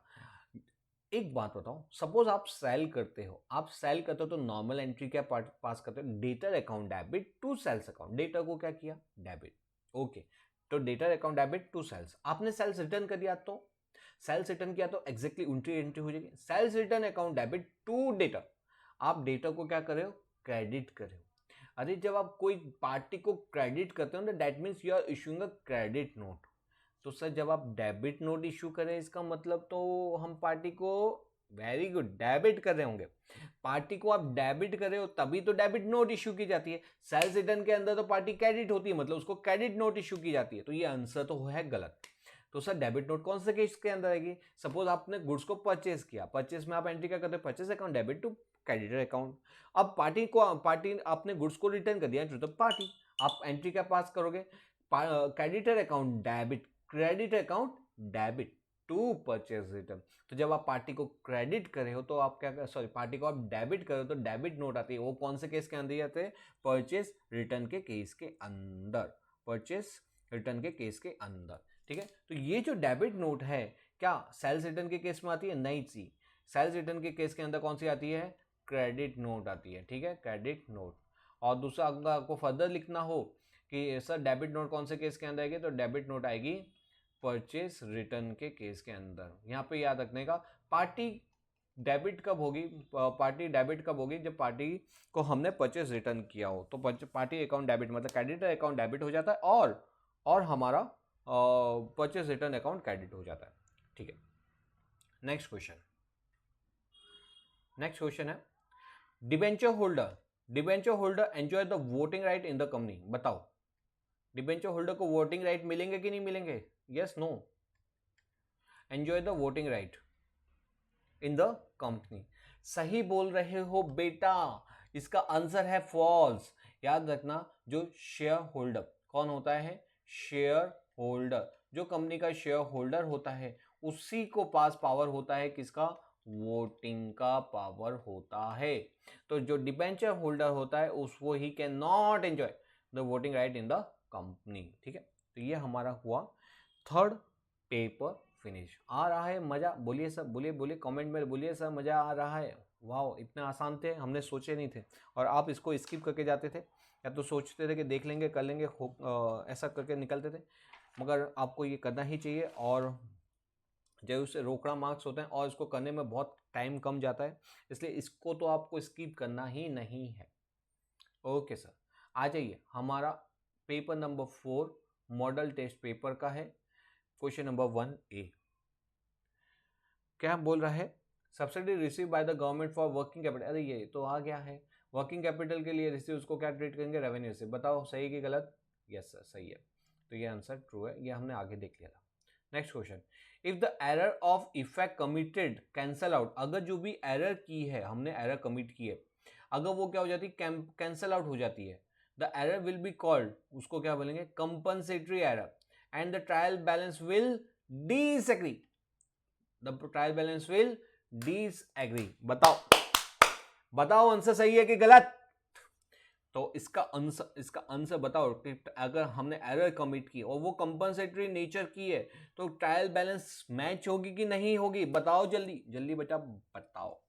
एक बात बताओ, सपोज आप सेल करते हो, तो नॉर्मल एंट्री क्या पास करते हो, debtor account debit to sales account, debtor को क्या किया, डेबिट, ओके। तो debtor account debit to sales, आपने सेल्स रिटर्न कर दिया, तो सेल्स रिटर्न किया तो एग्जैक्टली एंट्री हो जाएगी, sales return account debit to debtor, आप डेटा को क्या कर रहे हो, क्रेडिट कर रहे हो। अरे जब आप कोई पार्टी को क्रेडिट करते हो ना, that means you are issuing a credit note. तो सर जब आप डेबिट नोट इशू करें, इसका मतलब तो हम पार्टी को, वेरी गुड, डेबिट कर रहे होंगे, पार्टी को आप डेबिट कर रहे हो तभी तो डेबिट नोट इशू की जाती है। सेल्स रिटर्न के अंदर तो पार्टी क्रेडिट होती है, मतलब उसको क्रेडिट नोट इशू की जाती है, तो ये आंसर तो है गलत। तो सर डेबिट नोट कौन से केस के अंदर आएगी, सपोज आपने गुड्स को परचेज किया, परचेज में आप एंट्री क्या करते हैं, purchase account debit to creditor account. अब पार्टी आपने गुड्स को रिटर्न कर दिया टू द पार्टी, आप एंट्री क्या पास करोगे, creditor account debit, credit account debit to purchase return. तो जब आप पार्टी को क्रेडिट करे हो तो आप क्या, सॉरी पार्टी को आप डेबिट करो तो डेबिट नोट आती है, वो कौन से केस के अंदर आते हैं, परचेज रिटर्न के केस के अंदर, परचेज रिटर्न के केस के अंदर, ठीक है। तो ये जो डेबिट नोट है क्या सेल्स रिटर्न के केस में आती है, नहीं जी, सेल्स रिटर्न के केस के अंदर कौन सी आती है, क्रेडिट नोट आती है, ठीक है, क्रेडिट नोट। और दूसरा अगर आपको फर्दर लिखना हो कि सर डेबिट नोट कौन से केस के अंदर आएगी, तो डेबिट नोट आएगी परचेज रिटर्न के केस के अंदर। यहाँ पे याद रखने का, पार्टी डेबिट कब होगी, पार्टी डेबिट कब होगी, जब पार्टी को हमने परचेज रिटर्न किया हो, तो पार्टी अकाउंट डेबिट मतलब क्रेडिटर अकाउंट डेबिट हो जाता है, और हमारा परचेज रिटर्न अकाउंट क्रेडिट हो जाता है, ठीक है। नेक्स्ट क्वेश्चन है, debenture holder enjoy the voting right in the company, बताओ डिबेंचर होल्डर को वोटिंग राइट मिलेंगे कि नहीं मिलेंगे, yes no, enjoy the voting right in the company, सही बोल रहे हो बेटा, इसका आंसर है फॉल्स। याद रखना, जो शेयर होल्डर कौन होता है, शेयर होल्डर, जो कंपनी का शेयर होल्डर होता है उसी को पास पावर होता है, किसका, वोटिंग का पावर होता है। तो जो डिबेंचर होल्डर होता है उसको he can not enjoy the voting right in the company, ठीक है। तो ये हमारा हुआ थर्ड पेपर फिनिश। आ रहा है मजा, बोलिए सर, बोलिए कमेंट में बोलिए सर मजा आ रहा है, वाह इतने आसान थे, हमने सोचे नहीं थे, और आप इसको स्किप करके जाते थे, या तो सोचते थे कि देख लेंगे कर लेंगे, ऐसा करके निकलते थे, मगर आपको ये करना ही चाहिए। और जब उससे रोकड़ा मार्क्स होते हैं और इसको करने में बहुत टाइम कम जाता है, इसलिए इसको तो आपको स्किप करना ही नहीं है। ओके सर, आ जाइए, हमारा paper number 4 model test paper का है, क्वेश्चन नंबर 1A क्या बोल रहा है, subsidy receive by the government for working capital, अरे ये तो आ गया है, वर्किंग कैपिटल के लिए रिसीव, उसको क्या ट्रीट करेंगे, रेवेन्यू से, बताओ सही कि गलत, यस सर सही है, तो ये आंसर ट्रू है, ये हमने आगे देख लिया था। Next question, if the error of effect committed cancel out, अगर जो भी एरर की है, हमने एरर कमिट की है, अगर वो क्या हो जाती है, कैंसल आउट हो जाती है, the error will be called, उसको क्या बोलेंगे, compensatory error, and the trial balance will disagree, the trial balance will disagree, बताओ आंसर सही है कि गलत। तो इसका आंसर बताओ कि अगर हमने एरर कमिट की और वो कंपनसेटरी नेचर की है, तो ट्रायल बैलेंस मैच होगी कि नहीं होगी, बताओ जल्दी जल्दी बेटा बताओ।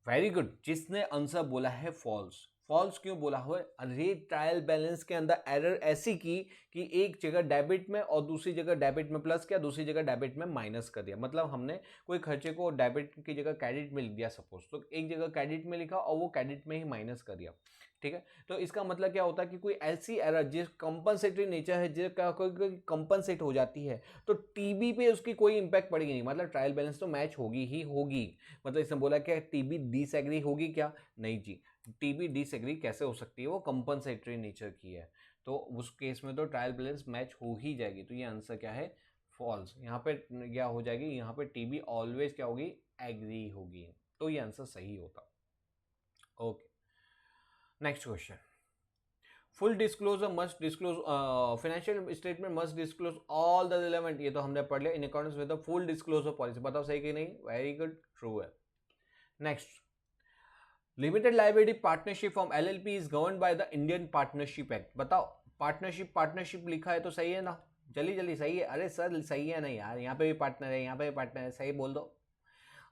वेरी गुड, जिसने आंसर बोला है फॉल्स, फॉल्स क्यों बोला हुआ है, अरे ट्रायल बैलेंस के अंदर एरर ऐसी की कि एक जगह डेबिट में और दूसरी जगह डेबिट में प्लस किया, दूसरी जगह डेबिट में माइनस कर दिया, मतलब हमने कोई खर्चे को डेबिट की जगह क्रेडिट में लिख दिया सपोज, तो एक जगह क्रेडिट में लिखा और वो क्रेडिट में ही माइनस कर दिया, ठीक है। तो इसका मतलब क्या होता है कि कोई ऐसी एरर जिस कंपनसेटरी नेचर है, जिसका कोई कंपनसेट हो जाती है, तो टीबी पे उसकी कोई इंपैक्ट पड़ेगी नहीं, मतलब ट्रायल बैलेंस तो मैच होगी ही होगी, मतलब इसने बोला क्या टीबी डिसएग्री होगी क्या, नहीं जी, टीबी डिसएग्री कैसे हो सकती है, वो कंपनसेटरी नेचर की है, तो उस केस में तो ट्रायल बैलेंस मैच हो ही जाएगी, तो ये आंसर क्या है, फॉल्स। यहाँ पे क्या हो जाएगी, यहाँ पे टीबी ऑलवेज क्या होगी, एग्री होगी, तो ये आंसर सही होता। Okay, next question, full disclosure must disclose, financial statement must disclose all the relevant, ये तो हमने पढ़ लिया, in accordance with the full disclosure policy, बताओ सही कि नहीं, वेरी गुड, ट्रू है। Next, limited liability partnership from LLP is governed by the Indian partnership act, बताओ पार्टनरशिप लिखा है तो सही है ना, जल्दी जल्दी, सही है? अरे सर सही है नहीं यार, यहाँ पे भी पार्टनर है, यहाँ पे भी पार्टनर है, सही बोल दो।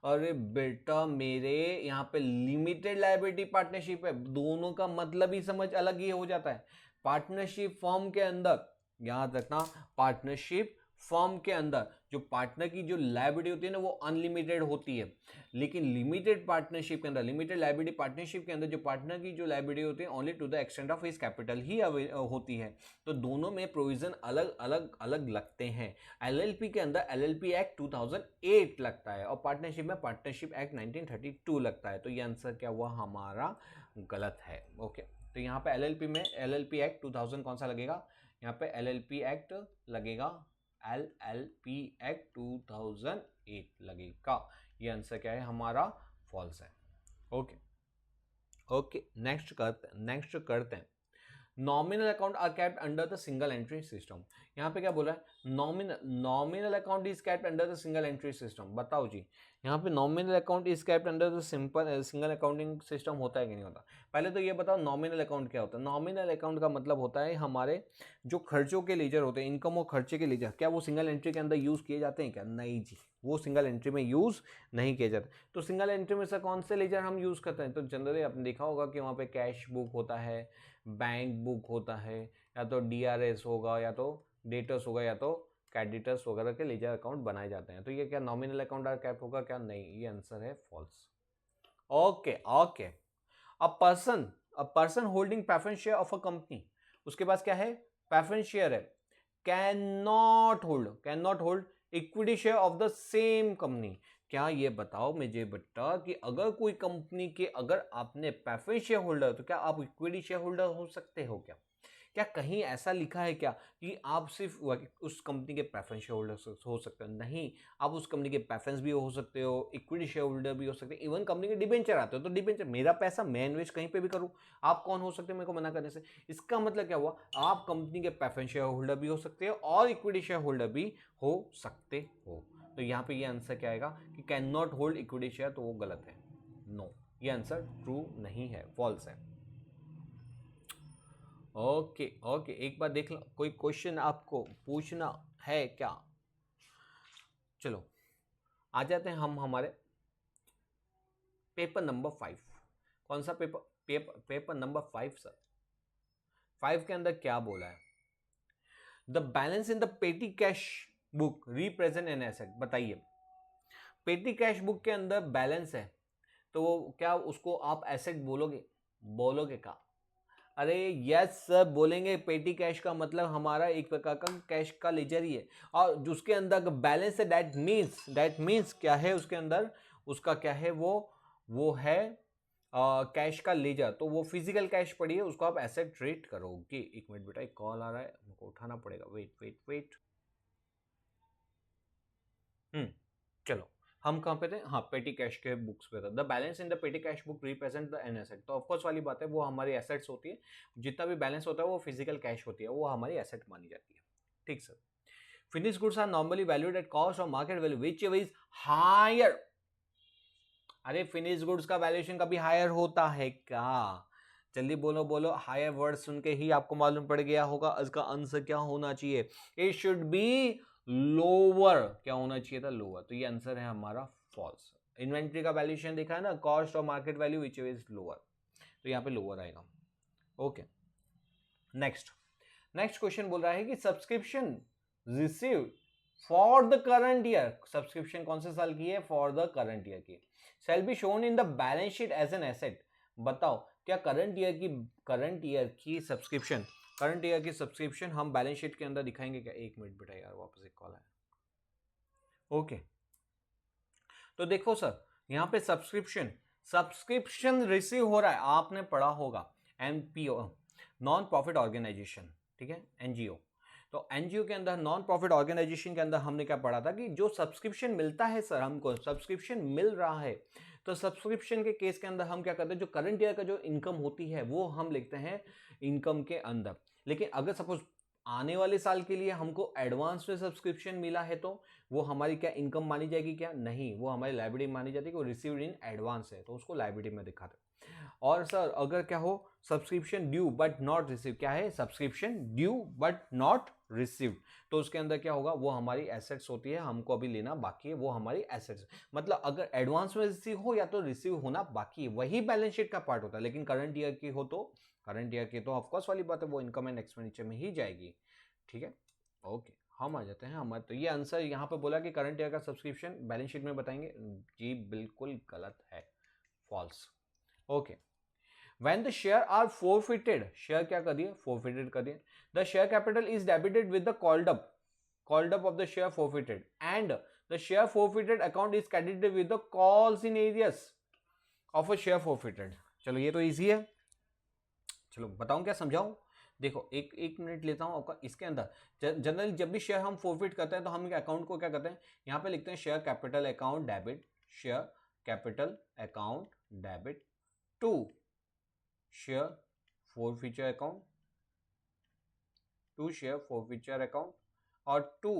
अरे बेटा मेरे, यहाँ पे लिमिटेड लायबिलिटी पार्टनरशिप है, दोनों का मतलब ही समझ अलग ही हो जाता है। पार्टनरशिप फॉर्म के अंदर, याद रखना, पार्टनरशिप फर्म के अंदर जो पार्टनर की जो लायबिलिटी होती है ना वो अनलिमिटेड होती है, लेकिन लिमिटेड पार्टनरशिप के अंदर, लिमिटेड लायबिलिटी पार्टनरशिप के अंदर जो पार्टनर की जो लायबिलिटी होती है only to the extent of his capital ही होती है। तो दोनों में प्रोविजन अलग अलग अलग लगते हैं। एलएलपी के अंदर एलएलपी एक्ट 2008 लगता है और पार्टनरशिप में पार्टनरशिप एक्ट 1932 लगता है। तो ये आंसर क्या हुआ हमारा? गलत है। ओके, तो यहाँ पे एलएलपी में एलएलपी एक्ट 2000 कौन सा लगेगा? यहाँ पे एलएलपी एक्ट लगेगा, एलएलपी एक्ट 2008 लगेगा। ये आंसर क्या है हमारा? फॉल्स है। ओके ओके, नेक्स्ट करते हैं। Nominal account are kept under the single entry system. यहाँ पे क्या बोला है? Nominal account is kept under the single entry system. बताओ जी, यहाँ पे nominal account is kept under the single accounting system होता है कि नहीं होता? पहले तो ये बताओ नॉमिनल अकाउंट क्या होता है। नॉमिनल अकाउंट का मतलब होता है हमारे जो खर्चों के लेजर होते हैं, इनकम और खर्चे के लेजर, क्या वो सिंगल एंट्री के अंदर यूज किए जाते हैं क्या? नहीं जी, वो सिंगल एंट्री में यूज नहीं किए जाते। तो सिंगल एंट्री में से कौन से लेजर हम यूज करते हैं? तो जनरली आपने देखा होगा कि वहाँ पे कैश बुक होता है, बैंक बुक होता है, या तो डीआरएस होगा, या तो डेटर्स होगा, या तो क्रेडिटर्स वगैरह के लेजर अकाउंट बनाए जाते हैं। तो ये क्या नॉमिनल अकाउंट आर कैप होगा क्या? नहीं, ये आंसर है false. Okay okay, a person holding preference share of a company, उसके पास क्या है? प्रेफरेंस शेयर है। Can not hold equity share of the same company. क्या ये बताओ मुझे बेटा कि अगर कोई कंपनी के अगर आपने प्रेफरेंस शेयर होल्डर, तो क्या आप इक्विटी शेयर होल्डर हो सकते हो क्या? क्या कहीं ऐसा लिखा है क्या कि आप सिर्फ उस कंपनी के प्रेफरेंस शेयर होल्डर हो सकते हो? नहीं, आप उस कंपनी के प्रेफरेंस भी हो सकते हो, इक्विटी शेयर होल्डर भी हो सकते हो, इवन कंपनी के डिबेंचर आते हो तो डिबेंचर, मेरा पैसा मैं इन्वेस्ट कहीं पे भी करूं, आप कौन हो सकते हो मेरे को मना करने से? इसका मतलब क्या हुआ? आप कंपनी के प्रेफरेंस शेयर होल्डर भी हो सकते हो और इक्विटी शेयर होल्डर भी हो सकते हो। तो यहाँ पे ये आंसर क्या आएगा कि can not hold equity share, तो वो गलत है। नो, ये आंसर ट्रू नहीं है, फॉल्स है। ओके ओके, एक बार देख लो, कोई क्वेश्चन आपको पूछना है क्या? चलो आ जाते हैं हम हमारे पेपर नंबर 5। कौन सा पेपर नंबर 5 सर? 5 के अंदर क्या बोला है? द बैलेंस इन द पेटी cash book represent an asset. बताइए, पेटी कैश बुक के अंदर बैलेंस है तो वो क्या उसको आप एसेट बोलोगे का? अरे यस सर बोलेंगे। पेटी कैश का मतलब हमारा एक प्रकार का कैश का लेजर ही है, और जिसके अंदर बैलेंस है दैट मीन्स क्या है उसके अंदर? उसका क्या है? वो है कैश का लेजर, तो वो फिजिकल कैश पड़ी है, उसको आप एसेट ट्रीट करोगे। एक मिनट बेटा, एक कॉल आ रहा है, हमको उठाना पड़ेगा। वेट। चलो हम कहाँ पे थे? हाँ, पेटी कैश के बुक्स पे था। द बैलेंस इन द पेटी cash book represent the an asset. तो ऑफकोर्स वाली बात है, वो हमारी एसेट्स होती है। जितना भी बैलेंस होता है वो फिजिकल कैश होती है, वो हमारी एसेट मानी जाती है। ठीक sir. Finish goods are normally valued at cost और market value which is higher. अरे फिनिश गुड्स का वैल्यूएशन कभी हायर होता है क्या? जल्दी बोलो। हायर वर्ड सुन के ही आपको मालूम पड़ गया होगा इसका आंसर क्या होना चाहिए। It should be lower. क्या होना चाहिए था? लोअर। तो ये आंसर है हमारा फॉल्स। इन्वेंट्री का वैल्यूएशन देखा है ना, कॉस्ट और market value which is lower, तो यहाँ पे लोअर आएगा। ओके, नेक्स्ट क्वेश्चन बोल रहा है कि subscription received for the current year, subscription कौन से साल की है? फॉर द करंट ईयर की, shall be shown in the balance sheet as an asset. बताओ, क्या करंट ईयर की सब्सक्रिप्शन हम बैलेंस शीट के अंदर दिखाएंगे क्या? एक मिनट बेटा यार, वापस एक कॉल है। ओके, तो देखो सर, यहाँ पे सब्सक्रिप्शन रिसीव हो रहा है, आपने पढ़ा होगा एनपीओ, नॉन प्रॉफिट ऑर्गेनाइजेशन, ठीक है, एनजीओ। तो एनजीओ के अंदर, नॉन प्रॉफिट ऑर्गेनाइजेशन के अंदर हमने क्या पढ़ा था कि जो सब्सक्रिप्शन मिलता है सर, हमको सब्सक्रिप्शन मिल रहा है, तो सब्सक्रिप्शन के केस के अंदर हम क्या करते हैं? जो करंट ईयर का जो इनकम होती है वो हम लिखते हैं इनकम के अंदर। लेकिन अगर सपोज आने वाले साल के लिए हमको एडवांस में सब्सक्रिप्शन मिला है तो वो हमारी क्या इनकम मानी जाएगी क्या? नहीं, वो हमारी लायबिलिटी मानी जाती है कि रिसीव्ड इन एडवांस है, तो उसको लायबिलिटी में दिखाते हैं। और सर अगर क्या हो, subscription due but not receive, क्या है? Subscription due but not received, तो उसके अंदर क्या होगा, वो हमारी एसेट्स होती है, हमको अभी लेना बाकी है, वो हमारी एसेट्स। मतलब अगर एडवांस में रिसीव हो या तो रिसीव होना बाकी है, वही बैलेंस शीट का पार्ट होता है। लेकिन करंट ईयर की हो तो, करंट ईयर की तो ऑफकोर्स वाली बात है, वो इनकम एंड एक्सपेंडिचर में ही जाएगी। ठीक है, ओके, हम आ जाते हैं हमारे, तो ये आंसर यहाँ पे बोला कि करंट ईयर का सब्सक्रिप्शन बैलेंस शीट में बताएंगे, जी बिल्कुल गलत है, false. Okay, when the share are forfeited, share क्या कर दिए, forfeited कर दिए, the share capital is debited with the called up of the share forfeited and the share forfeited account is credited with the calls in areas of a share forfeited। चलो ये तो easy है, चलो बताऊं क्या समझाऊं, देखो एक एक मिनट लेता हूं आपका। इसके अंदर जनरली जब भी शेयर हम फोरफिट करते हैं तो हम अकाउंट को क्या करते हैं, यहाँ पे लिखते हैं share capital account debit, share capital account debit to share forfeiture account, to share forfeiture account और to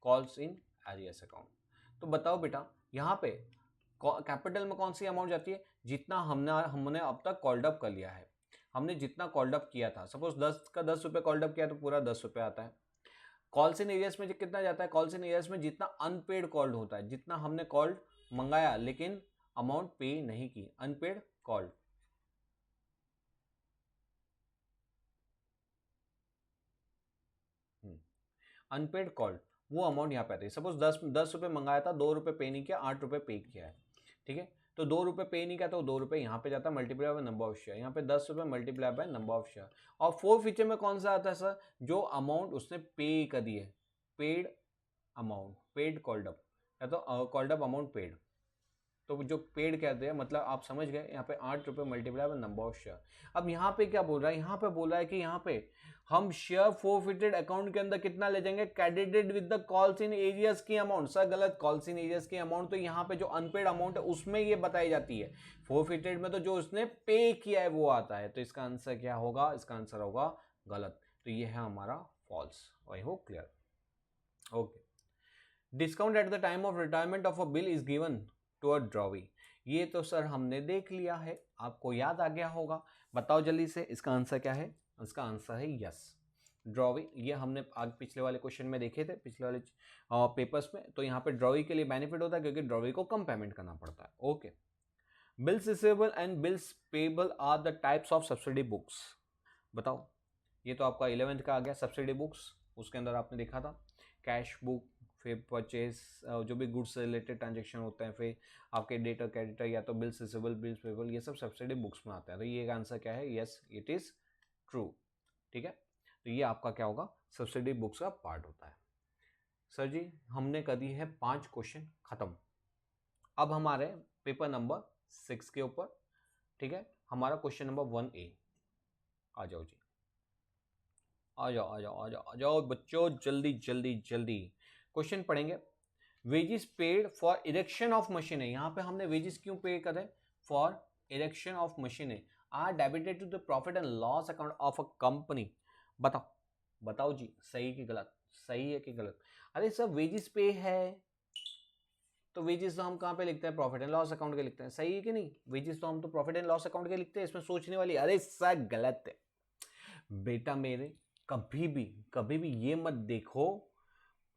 calls in arrears account. तो बताओ बेटा यहाँ पे कैपिटल में कौन सी अमाउंट जाती है, जितना हमने अब तक कॉल्ड अप कर लिया है, हमने जितना कॉल्ड अप किया था, सपोज 10 का 10 रुपये कॉल्ड अप किया तो पूरा 10 रुपये आता है। कॉल्स इन एरियस में कितना जाता है, कॉल्स इन एरियस में जितना अनपेड कॉल्ड होता है, जितना हमने कॉल्ड मंगाया लेकिन अमाउंट पे नहीं की, अनपेड कॉल्ड। अनपेड कॉल्ड, वो अमाउंट यहाँ पे आती है। सपोज 10 रुपये मंगाया था, 2 रुपये पे नहीं किया, 8 रुपये पे किया है, ठीक है, तो 2 रुपये पे नहीं किया तो 2 रुपये यहाँ पे जाता है, multiply by number of share, यहाँ पे 10 रुपये multiply by number of share. और फोर फीचर में कौन सा आता है सर, जो अमाउंट उसने पे कर दी है, paid amount, paid called up, या तो कॉल्ड अप अमाउंट पेड, तो जो पेड कहते हैं, मतलब आप समझ गए, यहाँ पे 8 रुपये multiply by number of share. अब यहाँ पे क्या बोल रहा है, यहाँ पे बोल रहा है कि यहाँ पे हम शेयर फोरफिटेड अकाउंट के अंदर कितना ले जाएंगे, credited with the calls in areas की अमाउंट। सर गलत, कॉल्स इन एरियस की अमाउंट तो यहाँ पे जो अनपेड अमाउंट है उसमें ये बताई जाती है, फोरफिटेड में तो जो उसने पे किया है वो आता है। तो इसका आंसर क्या होगा, इसका आंसर होगा गलत, तो ये है हमारा false. I hope clear. Okay, discount at the time of retirement of a bill is given to a drawee, ये तो सर हमने देख लिया है, आपको याद आ गया होगा, बताओ जल्दी से इसका आंसर क्या है। इसका आंसर है यस, ड्रॉवी। ये हमने आज पिछले वाले क्वेश्चन में देखे थे, पिछले वाले पेपर्स में। तो यहाँ पे ड्रॉवी के लिए बेनिफिट होता है क्योंकि ड्रॉवी को कम पेमेंट करना पड़ता है। Okay, bills receivable and bills payable are the types of subsidy books. बताओ, ये तो आपका 11th का आ गया सब्सिडी बुक्स, उसके अंदर आपने देखा था कैश बुक, फिर परचेज, जो भी गुड्स से रिलेटेड ट्रांजेक्शन होते हैं, फिर आपके डेटर क्रेडिटर, या तो बिल्स रिसीवेबल, बिल्स पेबल, ये सब सब्सिडी बुक्स में आता है। तो ये आंसर क्या है, यस इट इज ट्रू। ठीक है, तो ये आपका क्या होगा, सब्सिडी बुक्स का पार्ट होता है। सर जी हमने कर दी है 5 क्वेश्चन खत्म। अब हमारे पेपर नंबर 6 के ऊपर, ठीक है, हमारा क्वेश्चन नंबर 1A। आ जाओ जी, आ जाओ आ जाओ आ जाओ आ जाओ बच्चों, जल्दी जल्दी जल्दी क्वेश्चन पढ़ेंगे। Wages paid for erection of machine है, यहाँ पे हमने वेजेस क्यों पे करे, फॉर इरेक्शन ऑफ मशीन है, are debited to the profit and loss account of a company. बताओ बताओ जी, सही कि गलत, सही है कि गलत। अरे सर वेजेस पे है तो वेजेस तो हम कहाँ पे लिखते हैं, प्रॉफिट एंड लॉस अकाउंट के लिखते हैं, सही है कि नहीं, वेजेस तो हम तो प्रॉफिट एंड लॉस अकाउंट के लिखते हैं, इसमें सोचने वाली, अरे सर गलत है बेटा मेरे। कभी भी ये मत देखो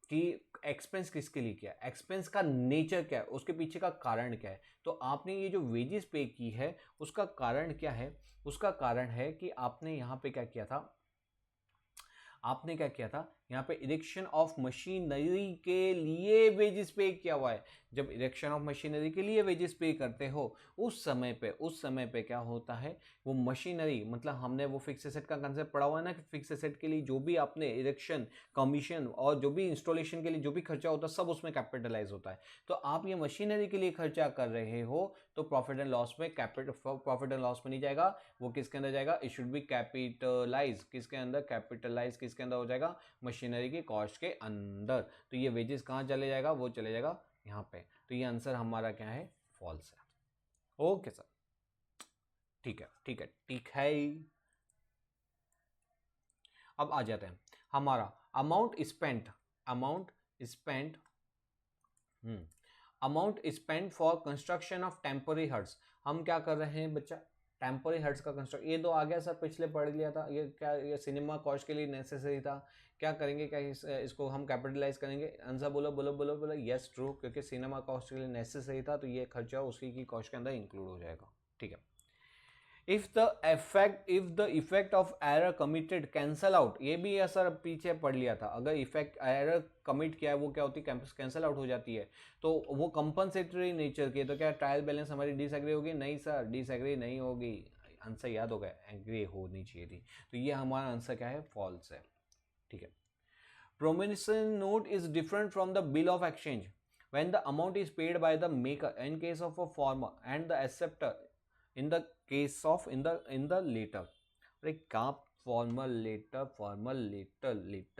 कि एक्सपेंस किसके लिए किया, एक्सपेंस का नेचर क्या है, उसके पीछे का कारण क्या है। तो आपने ये जो वेजेस पे की है उसका कारण क्या है, उसका कारण है कि आपने यहाँ पे क्या किया था, आपने क्या किया था, यहाँ पे इरेक्शन ऑफ मशीनरी के लिए वेजेस पे किया हुआ है। जब इरेक्शन ऑफ मशीनरी के लिए वेजेस पे करते हो उस समय पे क्या होता है, वो मशीनरी, मतलब हमने वो फिक्स एसेट का कंसेप्ट पढ़ा हुआ है ना, कि फिक्स एसेट के लिए जो भी आपने इरेक्शन, कमीशन और जो भी इंस्टॉलेशन के लिए जो भी खर्चा होता है सब उसमें कैपिटलाइज होता है। तो आप ये मशीनरी के लिए खर्चा कर रहे हो तो प्रॉफिट एंड लॉस में प्रॉफिट एंड लॉस में नहीं जाएगा, वो किसके अंदर जाएगा, इट शुड बी कैपिटलाइज, किसके अंदर, कैपिटलाइज किसके अंदर हो जाएगा, मशीनरी की कॉस्ट के अंदर। तो ये वेजेस कहाँ चले जाएगा, वो चले जाएगा यहाँ पे। तो ये आंसर हमारा क्या है, फॉल्स है। ओके सर, ठीक है ठीक है ठीक है। अब आ जाते हैं हमारा amount spent, amount spent amount spent for construction of temporary huts. हम क्या कर रहे हैं बच्चा, टेम्पोररी हेड्स का कंस्ट्रक्ट, ये दो आ गया सर, पिछले पढ़ लिया था। ये क्या, ये सिनेमा कॉस्ट के लिए नेसेसरी था। क्या करेंगे, क्या इसको हम कैपिटलाइज करेंगे? आंसर बोलो बोलो बोलो बोलो। यस ट्रू, क्योंकि सिनेमा कॉस्ट के लिए नेसेसरी था, तो ये खर्चा उसी की कॉस्ट के अंदर इंक्लूड हो जाएगा। ठीक है। If the effect of error committed cancel out, ये भी असर पीछे पढ़ लिया था। अगर इफेक्ट एरर कमिट किया है वो क्या होती है, कैंसल आउट हो जाती है, तो वो कंपनसेटरी नेचर की है। तो क्या ट्रायल बैलेंस हमारी डिसएग्री होगी? नहीं सर, डिसएग्री नहीं होगी। आंसर याद होगा, एग्री होनी चाहिए थी। तो ये हमारा आंसर क्या है? फॉल्स है। ठीक है। Promissory note is different from the bill of exchange when the amount is paid by the maker in case of a former and the acceptor in the case of in the later। अरे क्या formal letter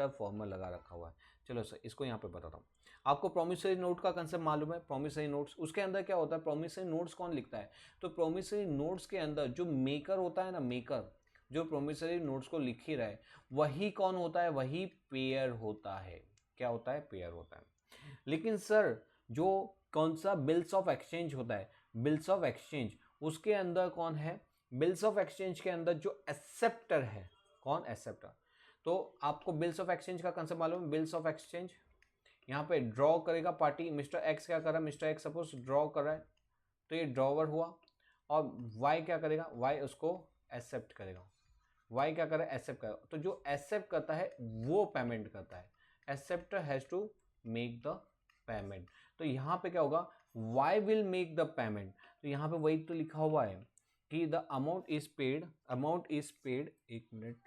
formal लगा रखा हुआ है। चलो sir, इसको यहाँ पे बताता हूँ आपको। प्रोमिसरी नोट का कंसेप्ट मालूम है? प्रोमिसरी नोट्स, उसके अंदर क्या होता है? प्रोमिसरी नोट्स कौन लिखता है? तो प्रोमिसरी नोट्स के अंदर जो मेकर होता है ना, मेकर जो प्रोमिसरी नोट्स को लिख ही रहा है, वही कौन होता है? वही पेयर होता है। क्या होता है? पेयर होता है। लेकिन सर जो कौन सा बिल्स ऑफ एक्सचेंज होता है, बिल्स ऑफ एक्सचेंज, उसके अंदर कौन है? बिल्स ऑफ एक्सचेंज के अंदर जो एक्सेप्टर है, कौन? एक्सेप्टर। तो आपको बिल्स ऑफ एक्सचेंज का कंसेप्ट मालूम है? बिल्स ऑफ एक्सचेंज, यहाँ पे ड्रॉ करेगा पार्टी, मिस्टर एक्स क्या कर रहा है? मिस्टर एक्स सपोज ड्रॉ कर रहा है, तो ये ड्रॉवर हुआ। और वाई क्या करेगा? वाई उसको एक्सेप्ट करेगा। वाई क्या करे? एक्सेप्ट करेगा। तो जो एक्सेप्ट करता है वो पेमेंट करता है। Acceptor has to make the payment. तो यहाँ पे क्या होगा? Y will make the payment. तो यहाँ पे वही तो लिखा हुआ है कि द अमाउंट इज पेड, एक मिनट।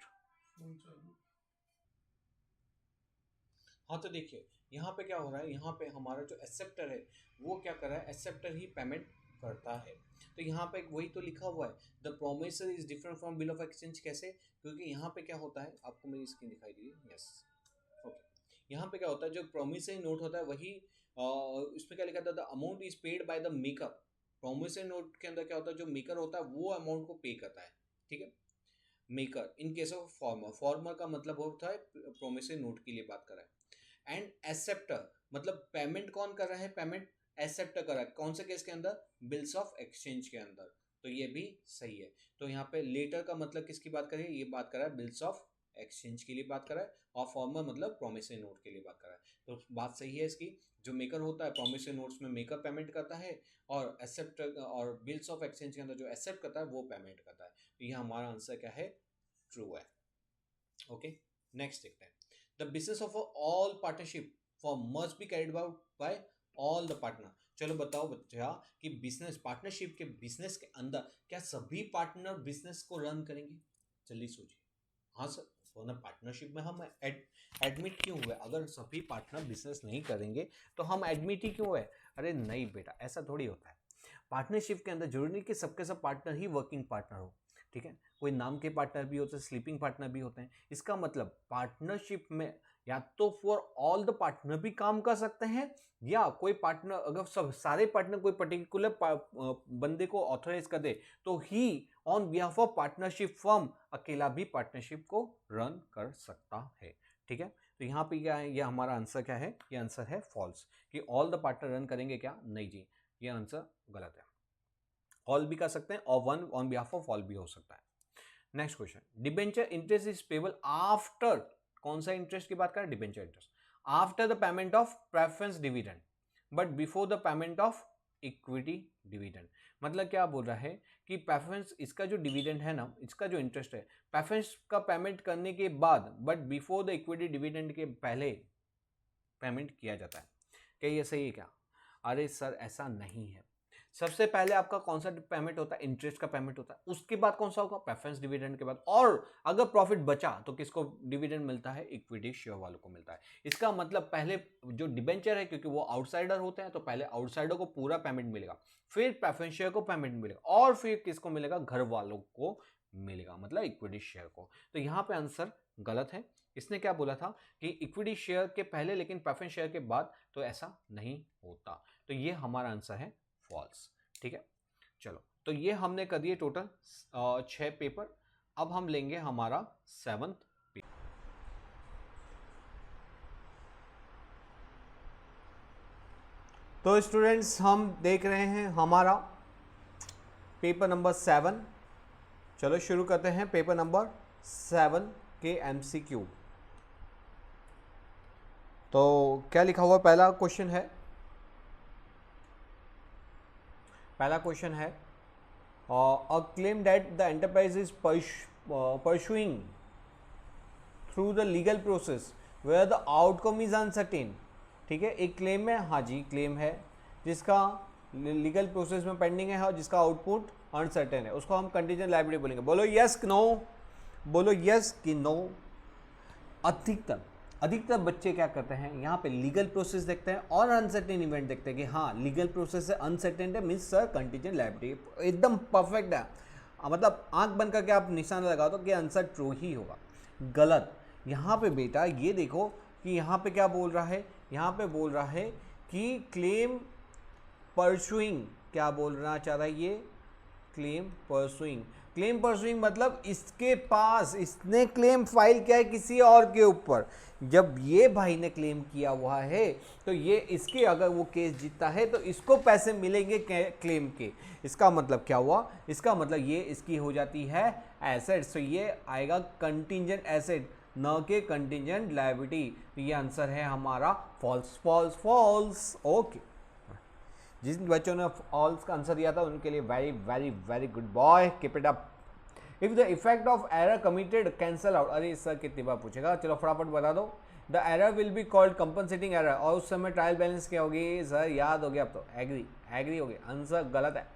हाँ, तो देखिए यहाँ पे क्या हो रहा है, यहाँ पे हमारा जो एक्सेप्टर है वो क्या कर रहा है? एक्सेप्टर ही पेमेंट करता है। तो यहाँ पे वही तो लिखा हुआ है, the promisor is different from bill of exchange. कैसे? क्योंकि यहाँ पे क्या होता है, आपको मेरी स्क्रीन दिखाई दी? Yes, okay. यहाँ पे क्या होता है, जो प्रोमिसरी नोट होता है वही, इसमें क्या लिखा था? The amount is paid by the maker. Promissory note के अंदर क्या होता है, जो मेकर होता है वो अमाउंट को पे करता है। ठीक है, maker. In case of former, farmer का मतलब होता है प्रोमिसरी नोट के लिए बात कर रहा है। एंड एक्सेप्टर मतलब पेमेंट कौन कर रहा है? पेमेंट एक्सेप्टर कर रहा है। कौन से केस के अंदर? बिल्स ऑफ एक्सचेंज के अंदर। तो ये भी सही है। तो यहाँ पे लेटर का मतलब किसकी बात कर रही है? ये बात कर रहा है बिल्स ऑफ एक्सचेंज के लिए बात कर रहा है, और फॉर्मर मतलब प्रोमिसरी नोट के लिए बात कर रहा है। तो बात सही है इसकी। जो मेकर होता है प्रोमिसरी नोट्स में मेकर पेमेंट करता है, और एक्सेप्टर और बिल्स ऑफ एक्सचेंज के अंदर जो एक्सेप्ट करता है वो पेमेंट करता है। तो ये हमारा आंसर क्या है? ट्रू है। ओके, नेक्स्ट देखते हैं। The business of all partnership form must be carried out by all the partner. चलो बताओ बच्चा कि बिजनेस पार्टनरशिप के बिजनेस के अंदर क्या सभी पार्टनर बिजनेस को रन करेंगे? जल्दी सोचिए। हाँ सर, वरना पार्टनरशिप में हम एडमिट क्यों हुए? अगर सभी पार्टनर बिजनेस नहीं करेंगे तो हम एडमिट ही क्यों हुए? अरे नहीं बेटा, ऐसा थोड़ी होता है। पार्टनरशिप के अंदर जरूरी नहीं कि सबके सब पार्टनर ही वर्किंग पार्टनर हो। ठीक है, कोई नाम के पार्टनर भी होते हैं, स्लीपिंग पार्टनर भी होते हैं। इसका मतलब पार्टनरशिप में या तो फॉर ऑल द पार्टनर भी काम कर सकते हैं, या कोई पार्टनर अगर सब सारे पार्टनर कोई पर्टिकुलर बंदे को ऑथराइज कर दे तो ही on behalf of partnership firm अकेला भी पार्टनरशिप को रन कर सकता है। ठीक है, तो यहाँ पे क्या है? ये हमारा आंसर क्या है? ये आंसर है फॉल्स, कि ऑल द पार्टनर रन करेंगे क्या? नहीं जी, ये आंसर गलत है। ऑल भी कर सकते हैं और one on behalf of all भी हो सकता है। Next question, debenture interest is payable after, कौन सा इंटरेस्ट की बात करें? Debenture interest after the payment of preference dividend but before the payment of equity dividend. मतलब क्या बोल रहा है कि प्रेफरेंस, इसका जो डिविडेंड है ना, इसका जो इंटरेस्ट है, प्रेफरेंस का पेमेंट करने के बाद but before the equity dividend के पहले पेमेंट किया जाता है। क्या ये सही है क्या? अरे सर ऐसा नहीं है। सबसे पहले आपका कौन सा पेमेंट होता है? इंटरेस्ट का पेमेंट होता है। उसके बाद कौन सा होगा? प्रेफरेंस डिविडेंड के बाद। और अगर प्रॉफिट बचा तो किसको डिविडेंड मिलता है? इक्विटी शेयर वालों को मिलता है। इसका मतलब पहले जो डिबेंचर है, क्योंकि वो आउटसाइडर होते हैं, तो पहले आउटसाइडर को पूरा पेमेंट मिलेगा, फिर प्रेफरेंस शेयर को पेमेंट मिलेगा, और फिर किसको मिलेगा? घर वालों को मिलेगा, मतलब इक्विटी शेयर को। तो यहाँ पे आंसर गलत है। इसने क्या बोला था कि इक्विटी शेयर के पहले लेकिन प्रेफरेंस शेयर के बाद, तो ऐसा नहीं होता। तो ये हमारा आंसर है फॉल्स। ठीक है, चलो तो ये हमने कर दिए टोटल 6 पेपर। अब हम लेंगे हमारा 7th पेपर। तो स्टूडेंट्स हम देख रहे हैं हमारा पेपर नंबर 7, चलो शुरू करते हैं पेपर नंबर 7 के MCQ। तो क्या लिखा हुआ पहला क्वेश्चन है, a claim that the enterprise is pursuing through the legal process where the outcome is uncertain। ठीक है, एक क्लेम है, हाँ जी क्लेम है जिसका लीगल प्रोसेस में पेंडिंग है और जिसका आउटपुट अनसर्टेन है, उसको हम कंटीजेंट लायबिलिटी बोलेंगे। बोलो यस कि नो, बोलो यस कि नो। अधिकतर बच्चे क्या करते हैं, यहाँ पे लीगल प्रोसेस देखते हैं और अनसर्टेन इवेंट देखते हैं कि हाँ लीगल प्रोसेस से अनसर्टेन है, मीन्स सर कंटीजेंट लायबिलिटी एकदम परफेक्ट है। मतलब आंख बंद करके आप निशाना लगा दो कि आंसर ट्रू ही होगा। गलत। यहाँ पे बेटा ये देखो कि यहाँ पे क्या बोल रहा है, यहाँ पे बोल रहा है कि क्लेम परसुइंग, क्या बोलना चाह रहा है ये, क्लेम परसुइंग मतलब इसके पास, इसने क्लेम फाइल किया है किसी और के ऊपर। जब ये भाई ने क्लेम किया हुआ है तो ये इसके, अगर वो केस जीतता है तो इसको पैसे मिलेंगे क्लेम के। इसका मतलब क्या हुआ, इसका मतलब ये इसकी हो जाती है एसेट। सो ये आएगा कंटिंजेंट एसेट न के कंटिंजेंट लायबिलिटी। ये आंसर है हमारा फॉल्स फॉल्स फॉल्स। ओके, जिन बच्चों ने फॉल्स का आंसर दिया था उनके लिए very very very good boy, keep it up. If the effect of error committed cancel out, अरे सर कितनी बार पूछेगा, चलो फटाफट बता दो। The error will be called compensating error, और उस समय ट्रायल बैलेंस क्या होगी सर, याद हो गया अब तो, एग्री हो गया, आंसर गलत है।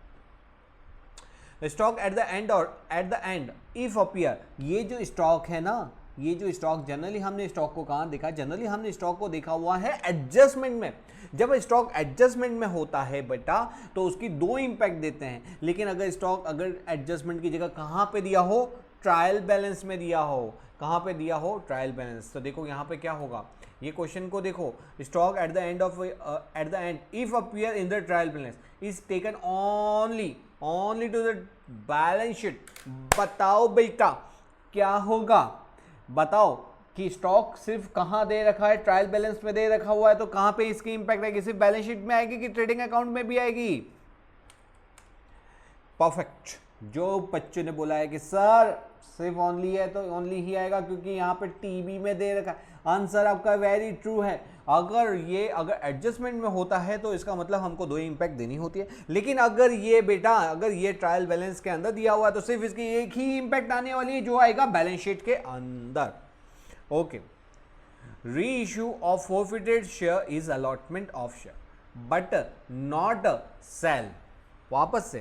स्टॉक एट द एंड और eight the end if appear, ये जो स्टॉक है ना, ये जो स्टॉक जनरली हमने स्टॉक को कहाँ देखा, जनरली हमने स्टॉक को देखा हुआ है एडजस्टमेंट में। जब स्टॉक एडजस्टमेंट में होता है बेटा तो उसकी दो इंपैक्ट देते हैं, लेकिन अगर स्टॉक अगर एडजस्टमेंट की जगह कहाँ पे दिया हो, ट्रायल बैलेंस में दिया हो, कहाँ पे दिया हो, ट्रायल बैलेंस। तो देखो यहाँ पे क्या होगा, ये क्वेश्चन को देखो, stock at the end if appear in the trial balance is taken only to the balance sheet. बताओ बेटा क्या होगा, बताओ कि स्टॉक सिर्फ कहाँ दे रखा है, ट्रायल बैलेंस में दे रखा हुआ है, तो कहाँ पे इसकी इंपैक्ट आएगी, सिर्फ बैलेंस शीट में आएगी कि ट्रेडिंग अकाउंट में भी आएगी। परफेक्ट। जो बच्चों ने बोला है कि सर सिर्फ ओनली है तो ओनली ही आएगा क्योंकि यहाँ पे टीबी में दे रखा है, आंसर आपका वेरी ट्रू है। अगर एडजस्टमेंट में होता है तो इसका मतलब हमको दो इंपैक्ट देनी होती है, लेकिन अगर ये बेटा अगर ये ट्रायल बैलेंस के अंदर दिया हुआ है तो सिर्फ इसकी एक ही इंपैक्ट आने वाली है जो आएगा बैलेंस शीट के अंदर। Okay, reissue of forfeited share is allotment of share but not a sale. वापस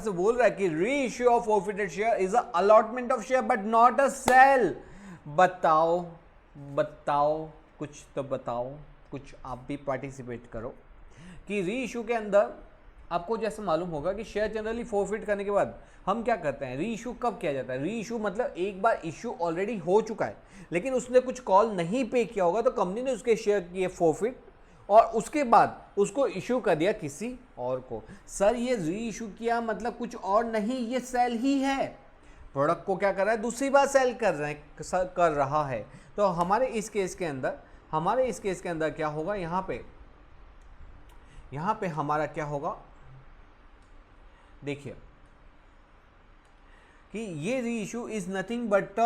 से बोल रहा है कि reissue of forfeited share is a allotment of share but not a sale. बताओ कुछ तो बताओ, कुछ आप भी पार्टिसिपेट करो कि री इशू के अंदर आपको जैसे मालूम होगा कि शेयर जनरली फोरफिट करने के बाद हम क्या करते हैं, री इशू कब किया जाता है। री इशू मतलब एक बार इशू ऑलरेडी हो चुका है लेकिन उसने कुछ कॉल नहीं पे किया होगा तो कंपनी ने उसके शेयर किए फोरफिट और उसके बाद उसको इशू कर दिया किसी और को। सर ये री इशू किया मतलब कुछ और नहीं, ये सेल ही है। प्रोडक्ट को क्या कर रहा है, दूसरी बार सेल कर रहा है। तो हमारे इस केस के अंदर क्या होगा, यहाँ पे हमारा क्या होगा, देखिए कि ये reissue is nothing but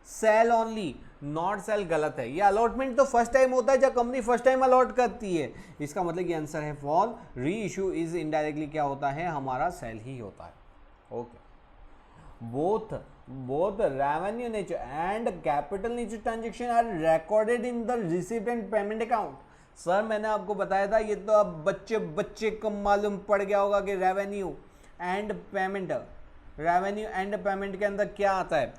sale only, not sale गलत है। ये अलॉटमेंट तो फर्स्ट टाइम होता है जब कंपनी फर्स्ट टाइम अलॉट करती है, इसका मतलब ये आंसर है फॉल। री इशू इज इनडायरेक्टली क्या होता है, हमारा सेल ही होता है। Okay, both revenue nature and capital nature transaction are recorded in the receipt and payment account। Sir मैंने आपको बताया था, ये तो अब बच्चे को मालूम पड़ गया होगा कि रेवेन्यू एंड पेमेंट के अंदर क्या आता है,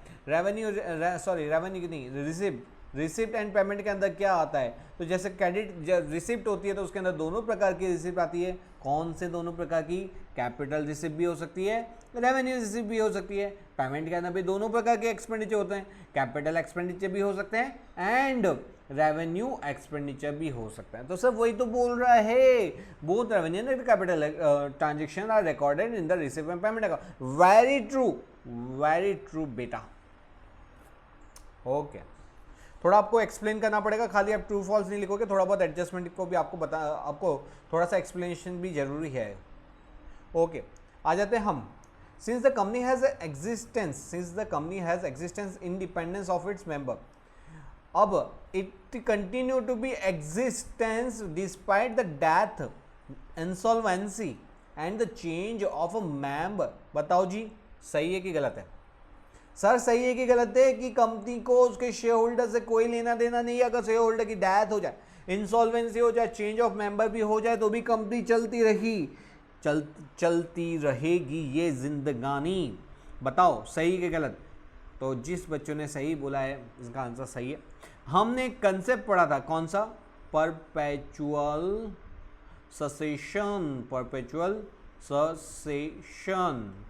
रिसिप्ट एंड पेमेंट के अंदर क्या आता है। तो जैसे क्रेडिट जब रिसिप्ट होती है तो उसके अंदर दोनों प्रकार की रिसिप्ट आती है। कौन से दोनों प्रकार की, कैपिटल रिसिप्ट भी हो सकती है, रेवेन्यू रिसिप्ट भी हो सकती है। पेमेंट के अंदर भी दोनों प्रकार के एक्सपेंडिचर होते हैं, कैपिटल एक्सपेंडिचर भी हो सकते हैं एंड रेवेन्यू एक्सपेंडिचर भी हो सकता है। तो सर वही तो बोल रहा है, both revenue and capital transaction are recorded in the receipt and payment account. Very true बेटा। ओके, थोड़ा आपको एक्सप्लेन करना पड़ेगा, खाली आप ट्रू फॉल्स नहीं लिखोगे, थोड़ा बहुत एडजस्टमेंट को भी आपको थोड़ा सा एक्सप्लेनेशन भी जरूरी है। ओके, आ जाते हैं हम since the company has existence independence of its member. अब it continue to be existence despite the death, insolvency and the change of a member. बताओ जी सही है कि गलत है? सर सही है कि गलत है कि कंपनी को उसके शेयर होल्डर से कोई लेना देना नहीं है? अगर शेयर होल्डर की डेथ हो जाए, इंसॉल्वेंसी हो जाए, चेंज ऑफ मेंबर भी हो जाए तो भी कंपनी चलती रहेगी ये जिंदगानी। बताओ सही कि गलत? तो जिस बच्चों ने सही बोला है इसका आंसर सही है। हमने कंसेप्ट पढ़ा था कौन सा? परपेचुअल ससेशन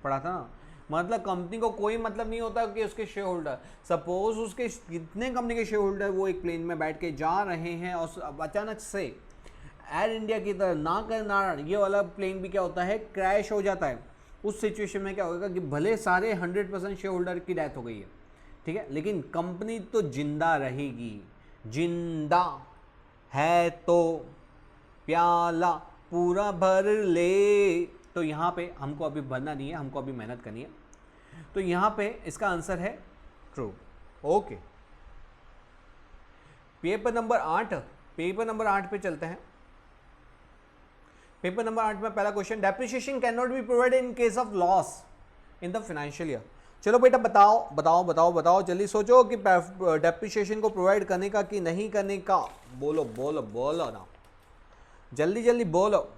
पढ़ा था ना। मतलब कंपनी को कोई मतलब नहीं होता कि उसके शेयर होल्डर, सपोज उसके कितने कंपनी के शेयर होल्डर वो एक प्लेन में बैठ के जा रहे हैं और अचानक से एयर इंडिया की तरह ना कर ये वाला प्लेन भी क्या होता है, क्रैश हो जाता है। उस सिचुएशन में क्या होगा कि भले सारे 100% शेयर होल्डर की डेथ हो गई है, ठीक है, लेकिन कंपनी तो जिंदा रहेगी। जिंदा है तो प्याला पूरा भर ले। तो यहाँ पे हमको अभी भरना नहीं है, हमको अभी मेहनत करनी है। तो यहाँ पे इसका आंसर है ट्रू। ओके, पेपर नंबर 8 पे चलते हैं। पेपर नंबर 8 में पहला question, depreciation can not be provided in case of loss in the financial year. चलो बेटा बताओ जल्दी सोचो कि डेप्रिसिएशन को प्रोवाइड करने का कि नहीं करने का। बोलो ना, जल्दी बोलो।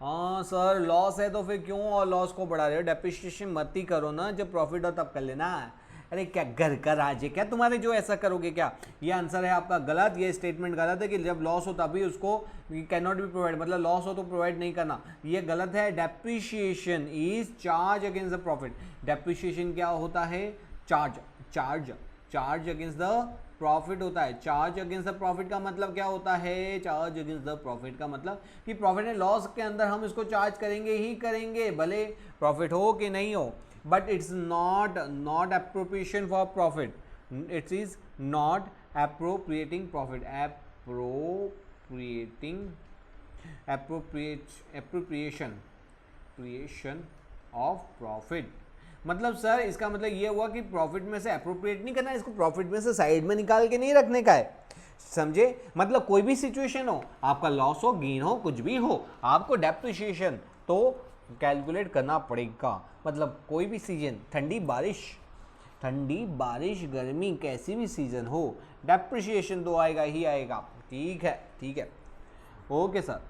हाँ सर लॉस है तो फिर क्यों और लॉस को बढ़ा रहे हो? डेप्रिसिएशन मत ही करो ना, जब प्रॉफिट हो तब कर लेना। अरे क्या घर का राज है क्या तुम्हारे जो ऐसा करोगे क्या? ये आंसर है आपका गलत। ये स्टेटमेंट गलत है कि जब लॉस हो तभी उसको कैन नॉट बी प्रोवाइड, मतलब लॉस हो तो प्रोवाइड नहीं करना, ये गलत है। Depreciation is charge against the profit. Depreciation क्या होता है? चार्ज अगेंस्ट द प्रॉफिट होता है। चार्ज अगेंस्ट द प्रॉफिट का मतलब क्या होता है? चार्ज अगेंस्ट द प्रॉफिट का मतलब कि प्रॉफिट एंड लॉस के अंदर हम इसको चार्ज करेंगे ही करेंगे, भले प्रॉफिट हो कि नहीं हो। But it's not appropriation for profit, it is not appropriating profit. Appropriation of profit मतलब सर इसका मतलब ये हुआ कि प्रॉफिट में से एप्रोप्रिएट नहीं करना है, इसको प्रॉफिट में से साइड में निकाल के नहीं रखने का है, समझे? मतलब कोई भी सिचुएशन हो, आपका लॉस हो, गेन हो, कुछ भी हो, आपको डेप्रिसिएशन तो कैलकुलेट करना पड़ेगा। मतलब कोई भी सीजन, ठंडी बारिश गर्मी कैसी भी सीजन हो, डेप्रिसिएशन तो आएगा ही आएगा। ठीक है ओके सर।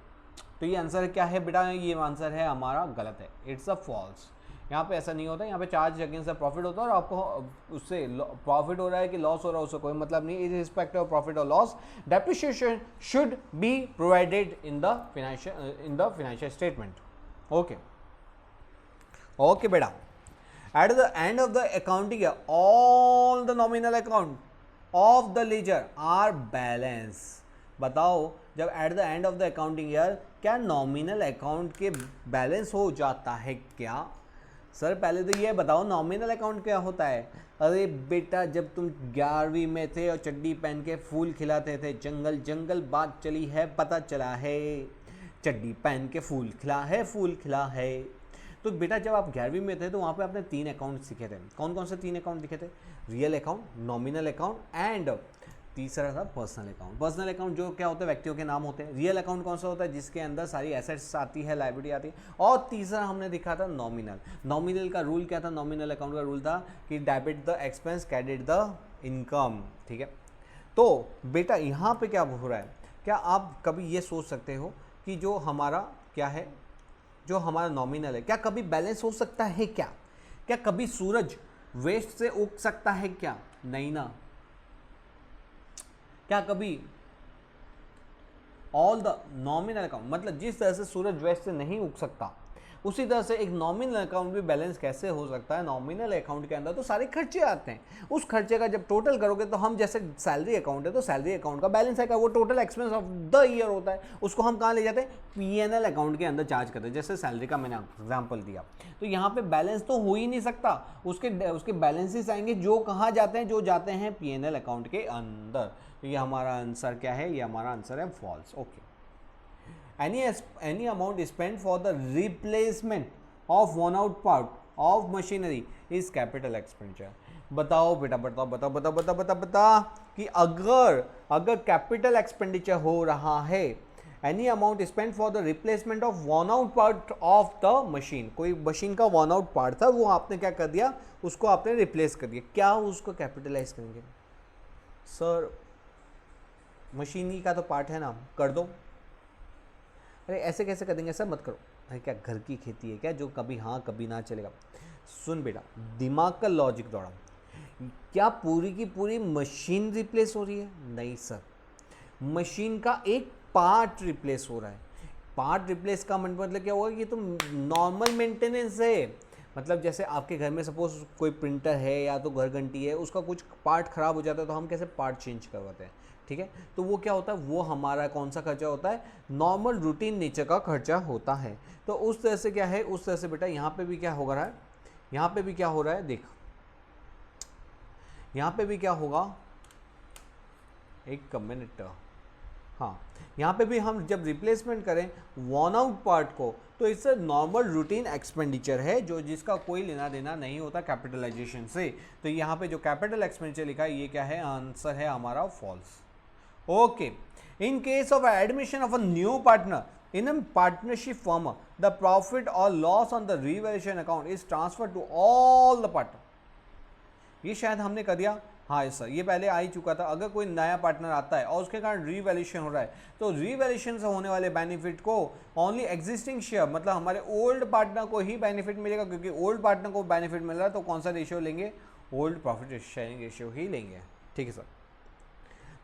तो ये आंसर क्या है बेटा? ये आंसर है हमारा गलत है, इट्स अ फॉल्स। यहाँ पे ऐसा नहीं होता, यहाँ पे चार्ज अगेंस्ट द प्रॉफिट होता है और आपको उससे प्रॉफिट हो रहा है कि लॉस हो रहा है उससे कोई मतलब नहीं। इन रिस्पेक्ट ऑफ प्रॉफिट और loss depreciation should be provided in the financial statement. Okay बेटा, at the end of the accounting year all the nominal account of the ledger are balance. बताओ जब at the end of the accounting year क्या nominal account के balance हो जाता है क्या? Sir पहले तो ये बताओ नॉमिनल अकाउंट क्या होता है? अरे बेटा जब तुम 11वीं में थे और चड्डी पहन के फूल खिलाते थे, जंगल बात चली है, पता चला है, चड्डी पहन के फूल खिला है। तो बेटा जब आप 11वीं में थे तो वहाँ पे आपने 3 अकाउंट सीखे थे। कौन कौन से 3 अकाउंट दिखे थे? Real account, nominal account and तीसरा था पर्सनल अकाउंट। पर्सनल अकाउंट जो क्या होता है? व्यक्तियों के नाम होते हैं। रियल अकाउंट कौन सा होता है? जिसके अंदर सारी एसेट्स आती है, लायबिलिटी आती है। और तीसरा हमने दिखा था नॉमिनल का रूल क्या था? नॉमिनल अकाउंट का रूल था कि debit the expense credit the income. ठीक है, तो बेटा यहाँ पे क्या हो रहा है? क्या आप कभी ये सोच सकते हो कि जो हमारा क्या है, जो हमारा नॉमिनल है, क्या कभी बैलेंस हो सकता है क्या कभी सूरज वेस्ट से उग सकता है क्या? नहीं ना। क्या कभी ऑल द नॉमिनल अकाउंट, मतलब जिस तरह से सूरज वेस्ट से नहीं उग सकता उसी तरह से एक नॉमिनल अकाउंट भी बैलेंस कैसे हो सकता है? नॉमिनल अकाउंट के अंदर तो सारे खर्चे आते हैं, उस खर्चे का जब टोटल करोगे तो हम जैसे सैलरी अकाउंट है तो सैलरी अकाउंट का बैलेंस है, वो total expense of the year होता है, उसको हम कहाँ ले जाते हैं? पीएनएल अकाउंट के अंदर चार्ज करते हैं। जैसे सैलरी का मैंने एग्जाम्पल दिया, तो यहाँ पे बैलेंस तो हो ही नहीं सकता, उसके बैलेंसेस आएंगे जो कहाँ जाते हैं? जो जाते हैं पीएनएल अकाउंट के अंदर। तो ये हमारा आंसर क्या है? ये हमारा आंसर है false. Okay, any amount spent for the replacement of worn out part of machinery is capital expenditure. बताओ बेटा, बताओ बताओ बताओ बताओ बताओ बताओ कि अगर कैपिटल एक्सपेंडिचर हो रहा है, any amount spend for the replacement of worn out part of the machine, कोई मशीन का वर्न आउट पार्ट था, वो आपने क्या कर दिया, उसको आपने रिप्लेस कर दिया, क्या उसको कैपिटलाइज करेंगे? सर मशीनरी का तो पार्ट है ना, कर दो। अरे ऐसे कैसे कर देंगे सर, मत करो। अरे क्या घर की खेती है क्या जो कभी हाँ कभी ना चलेगा? सुन बेटा, दिमाग का लॉजिक दौड़ा। क्या पूरी की पूरी मशीन रिप्लेस हो रही है? नहीं सर, मशीन का एक पार्ट रिप्लेस हो रहा है। पार्ट रिप्लेस का मतलब क्या होगा कि तो नॉर्मल मेंटेनेंस है। मतलब जैसे आपके घर में सपोज कोई प्रिंटर है या तो घर घंटी है, उसका कुछ पार्ट ख़राब हो जाता है तो हम कैसे पार्ट चेंज करवाते हैं, ठीक है? तो वो क्या होता है, वो हमारा कौन सा खर्चा होता है? नॉर्मल रूटीन नेचर का खर्चा होता है। तो उस तरह से क्या है, उस तरह से बेटा यहाँ पे भी क्या हो रहा है, यहाँ पे भी क्या हो रहा है, देख यहाँ पे भी क्या होगा, एक मिनट, हाँ यहाँ पे भी हम जब रिप्लेसमेंट करें वॉर्न आउट पार्ट को, तो इससे नॉर्मल रूटीन एक्सपेंडिचर है जो जिसका कोई लेना देना नहीं होता कैपिटलाइजेशन से। तो यहाँ पे जो कैपिटल एक्सपेंडिचर लिखा है ये क्या है, आंसर है हमारा false. Okay, in case of admission of a new partner in a partnership firm, the profit और loss on the revaluation account is transfer to all the partner. ये शायद हमने कर दिया, हाँ सर ये पहले आ ही चुका था। अगर कोई नया पार्टनर आता है और उसके कारण रीवैल्यूएशन हो रहा है, तो रीवैल्यूएशन से होने वाले बेनिफिट को ओनली एग्जिस्टिंग शेयर, मतलब हमारे ओल्ड पार्टनर को ही बेनिफिट मिलेगा, क्योंकि ओल्ड पार्टनर को बेनिफिट मिल रहा है तो कौन सा रेशियो लेंगे, ओल्ड प्रॉफिट शेयरिंग रेशियो ही लेंगे, ठीक है सर।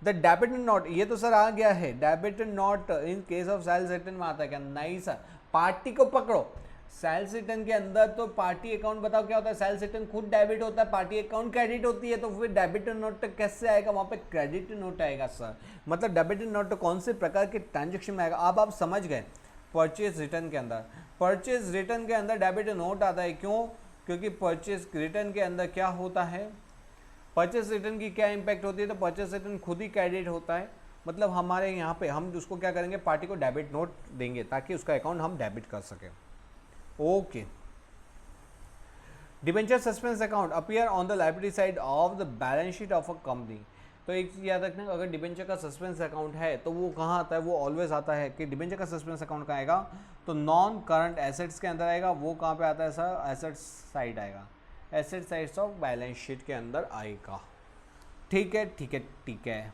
द डेबिट नोट, ये तो सर आ गया है, debit note in case of sales return में आता है क्या? नहीं सर, पार्टी को पकड़ो, सेल्स रिटर्न के अंदर तो पार्टी अकाउंट बताओ क्या होता है, सेल्स रिटर्न खुद डेबिट होता है, पार्टी अकाउंट क्रेडिट होती है, तो फिर डेबिट नोट कैसे आएगा, वहां पे क्रेडिट नोट आएगा सर। मतलब डेबिट नोट कौन से प्रकार के ट्रांजेक्शन में आएगा, अब आप समझ गए। परचेज रिटर्न के अंदर, परचेज रिटर्न के अंदर डेबिट नोट आता है, क्यों? क्योंकि परचेज रिटर्न के अंदर क्या होता है, परचेज रिटर्न की क्या इंपैक्ट होती है, तो परचेज रिटर्न खुद ही क्रेडिट होता है। मतलब हमारे यहाँ पे हम उसको क्या करेंगे, पार्टी को डेबिट नोट देंगे ताकि उसका अकाउंट हम डेबिट कर सकें। Okay, debenture suspense account appear on the liability side of the balance sheet of a company. तो एक चीज याद रखना, अगर डिबेंचर का सस्पेंस अकाउंट है तो वो कहाँ आता है, वो ऑलवेज आता है कि डिबेंचर का सस्पेंस अकाउंट कहाँ आएगा, तो नॉन करंट एसेट्स के अंदर आएगा। वो कहाँ पे आता है सर, एसेट्स साइड आएगा, asset sides of balance sheet के अंदर आएगा। ठीक है ठीक है ठीक है,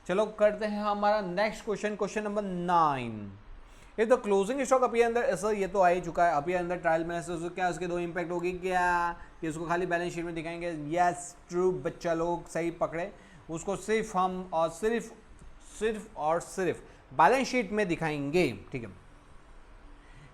चलो करते हैं हमारा नेक्स्ट क्वेश्चन, क्वेश्चन नंबर 9। ये तो क्लोजिंग स्टॉक अपीयर अंदर, सर ये तो आ ही चुका है, अपीयर अंदर ट्रायल में से क्या उसके दो इंपैक्ट होगी क्या, कि उसको खाली बैलेंस शीट में दिखाएंगे? यस ट्रू बच्चा लोग सही पकड़े, उसको सिर्फ हम और सिर्फ बैलेंस शीट में दिखाएंगे, ठीक है।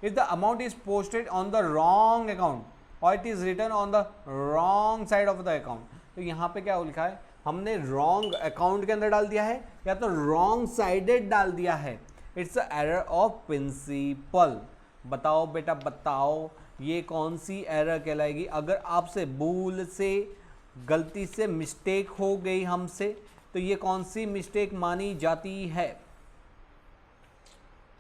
If the amount is posted on the wrong account और it is return on the wrong side of the account, तो यहाँ पे क्या लिखा है, हमने रॉन्ग अकाउंट के अंदर डाल दिया है या तो रॉन्ग साइडेड डाल दिया है। It's a error of principle. बताओ बेटा बताओ, ये कौन सी एरर कहलाएगी? अगर आपसे भूल से गलती से मिस्टेक हो गई हमसे, तो ये कौन सी मिस्टेक मानी जाती है?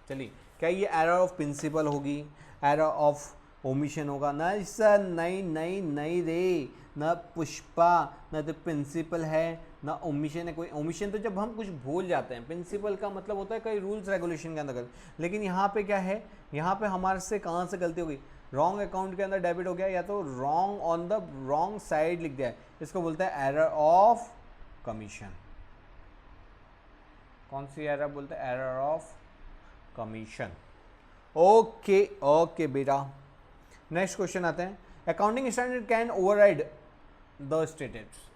चलिए, क्या ये एरर ऑफ प्रिंसिपल होगी, एरर ऑफ ओमिशन होगा? नहीं सर, नहीं नहीं नहीं रे, न पुष्पा, न तो प्रिंसिपल है ना ओमिशन है। कोई ओमिशन तो जब हम कुछ भूल जाते हैं, प्रिंसिपल का मतलब होता है कई रूल्स रेगुलेशन के अंदर। लेकिन यहाँ पे क्या है, यहाँ पे हमारे से कहाँ से गलती हो गई, रॉन्ग अकाउंट के अंदर डेबिट हो गया या तो wrong on the wrong side लिख दिया है, इसको बोलते हैं एरर ऑफ कमीशन। कौन सी एरर बोलते हैं? Error of commission. Okay okay बेटा, नेक्स्ट क्वेश्चन आते हैं। Accounting standard can override the status.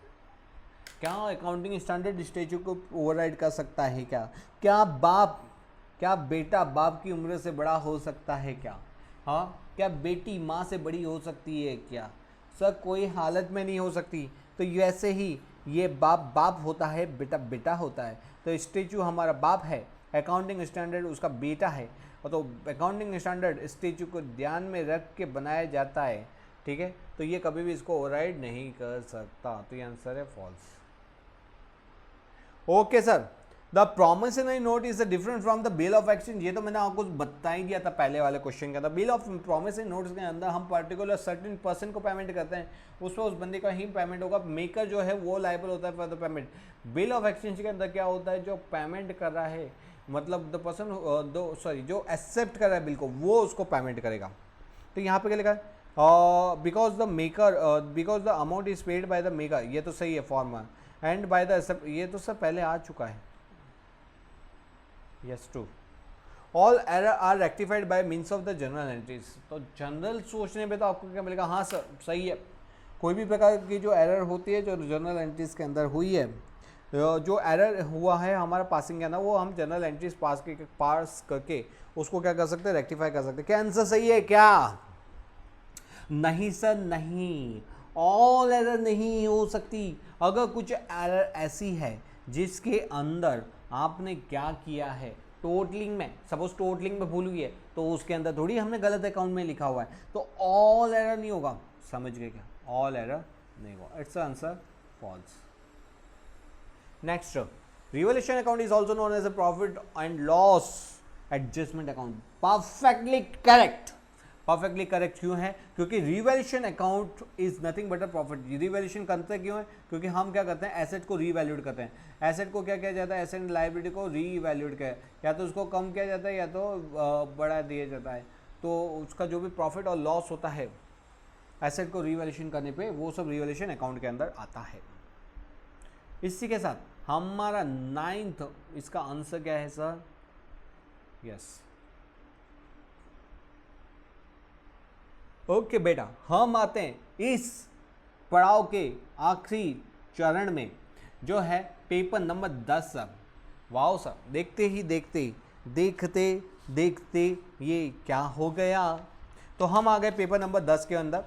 क्या अकाउंटिंग स्टैंडर्ड स्टेचू को ओवरराइड कर सकता है क्या? क्या बेटा बाप की उम्र से बड़ा हो सकता है क्या? हाँ, क्या बेटी माँ से बड़ी हो सकती है क्या? सर कोई हालत में नहीं हो सकती। तो वैसे ही ये बाप होता है, बेटा बेटा होता है। तो स्टेचू हमारा बाप है, अकाउंटिंग स्टैंडर्ड उसका बेटा है, और तो अकाउंटिंग स्टैंडर्ड स्टेचू को ध्यान में रख के बनाया जाता है, ठीक है। तो ये कभी भी इसको ओवरराइड नहीं कर सकता, तो ये आंसर है false. Okay sir, the promissory note is different from the bill of exchange. ये तो मैंने आपको बता ही दिया था पहले वाले क्वेश्चन के अंदर। बिल ऑफ प्रॉमिसरी नोट्स के अंदर हम पर्टिकुलर सर्टेन पर्सन को पेमेंट करते हैं, उस पर उस बंदे का ही पेमेंट होगा, मेकर जो है वो लायबल होता है for the payment. Bill of exchange के अंदर क्या होता है, जो पेमेंट कर रहा है मतलब द पर्सन जो एक्सेप्ट कर रहा है बिल को, वो उसको पेमेंट करेगा। तो यहाँ पे क्या लिखा है, because the amount is paid by the maker, ये तो सही है फॉर्म, एंड बाय द, ये तो सब पहले आ चुका है, yes true. All error are rectified by means of the journal entries. तो जनरल सोचने पे तो आपको क्या मिलेगा, हाँ सर सही है, कोई भी प्रकार की जो एरर होती है जो जनरल एंट्रीज के अंदर हुई है, जो एरर हुआ है हमारा पासिंग के अंदर, वो हम जनरल एंट्रीज पास करके उसको क्या कर सकते हैं, रेक्टिफाई कर सकते हैं। क्या आंसर सही है क्या? नहीं सर नहीं, ऑल एरर नहीं हो सकती। अगर कुछ एरर ऐसी है जिसके अंदर आपने क्या किया है, टोटलिंग में, सपोज टोटलिंग में भूल हुई है, तो उसके अंदर थोड़ी हमने गलत अकाउंट में लिखा हुआ है, तो ऑल एरर नहीं होगा। समझ गए क्या? ऑल एरर नहीं होगा, it's answer false. Next, revolution account is also known as a profit and loss adjustment account. Perfectly correct, perfectly correct क्यों है? क्योंकि revaluation account is nothing but a profit. Revaluation करते क्यों है? क्योंकि हम क्या करते हैं, एसेट को रीवैल्यूड करते हैं। एसेट को क्या किया जाता है, एसेट एंड लायबिलिटी को रीवैल्यूड किया, या तो उसको कम किया जाता है या तो बढ़ा दिया जाता है। तो उसका जो भी प्रॉफिट और लॉस होता है एसेट को रीवैल्यूएशन करने पे, वो सब रिवैल्यूएशन अकाउंट के अंदर आता है। इसी के साथ हमारा 9th इसका आंसर क्या है सर? यस ओके बेटा, हम आते हैं इस पड़ाव के आखिरी चरण में, जो है paper number 10 sir. Wow sir, देखते ही देखते देखते देखते ये क्या हो गया। तो हम आ गए पेपर नंबर 10 के अंदर।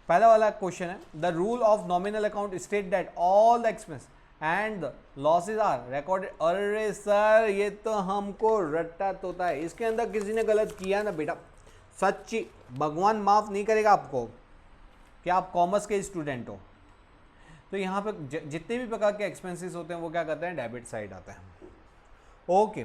पहला वाला क्वेश्चन है, the rule of nominal account state that all the expense and losses are recorded. अरे सर, ये तो हमको रट्टा तोता है, इसके अंदर किसी ने गलत किया ना बेटा, सच्ची भगवान माफ नहीं करेगा आपको कि आप कॉमर्स के स्टूडेंट हो। तो यहाँ पे जितने भी प्रकार के एक्सपेंसेस होते हैं वो क्या करते हैं, डेबिट साइड आता है। ओके,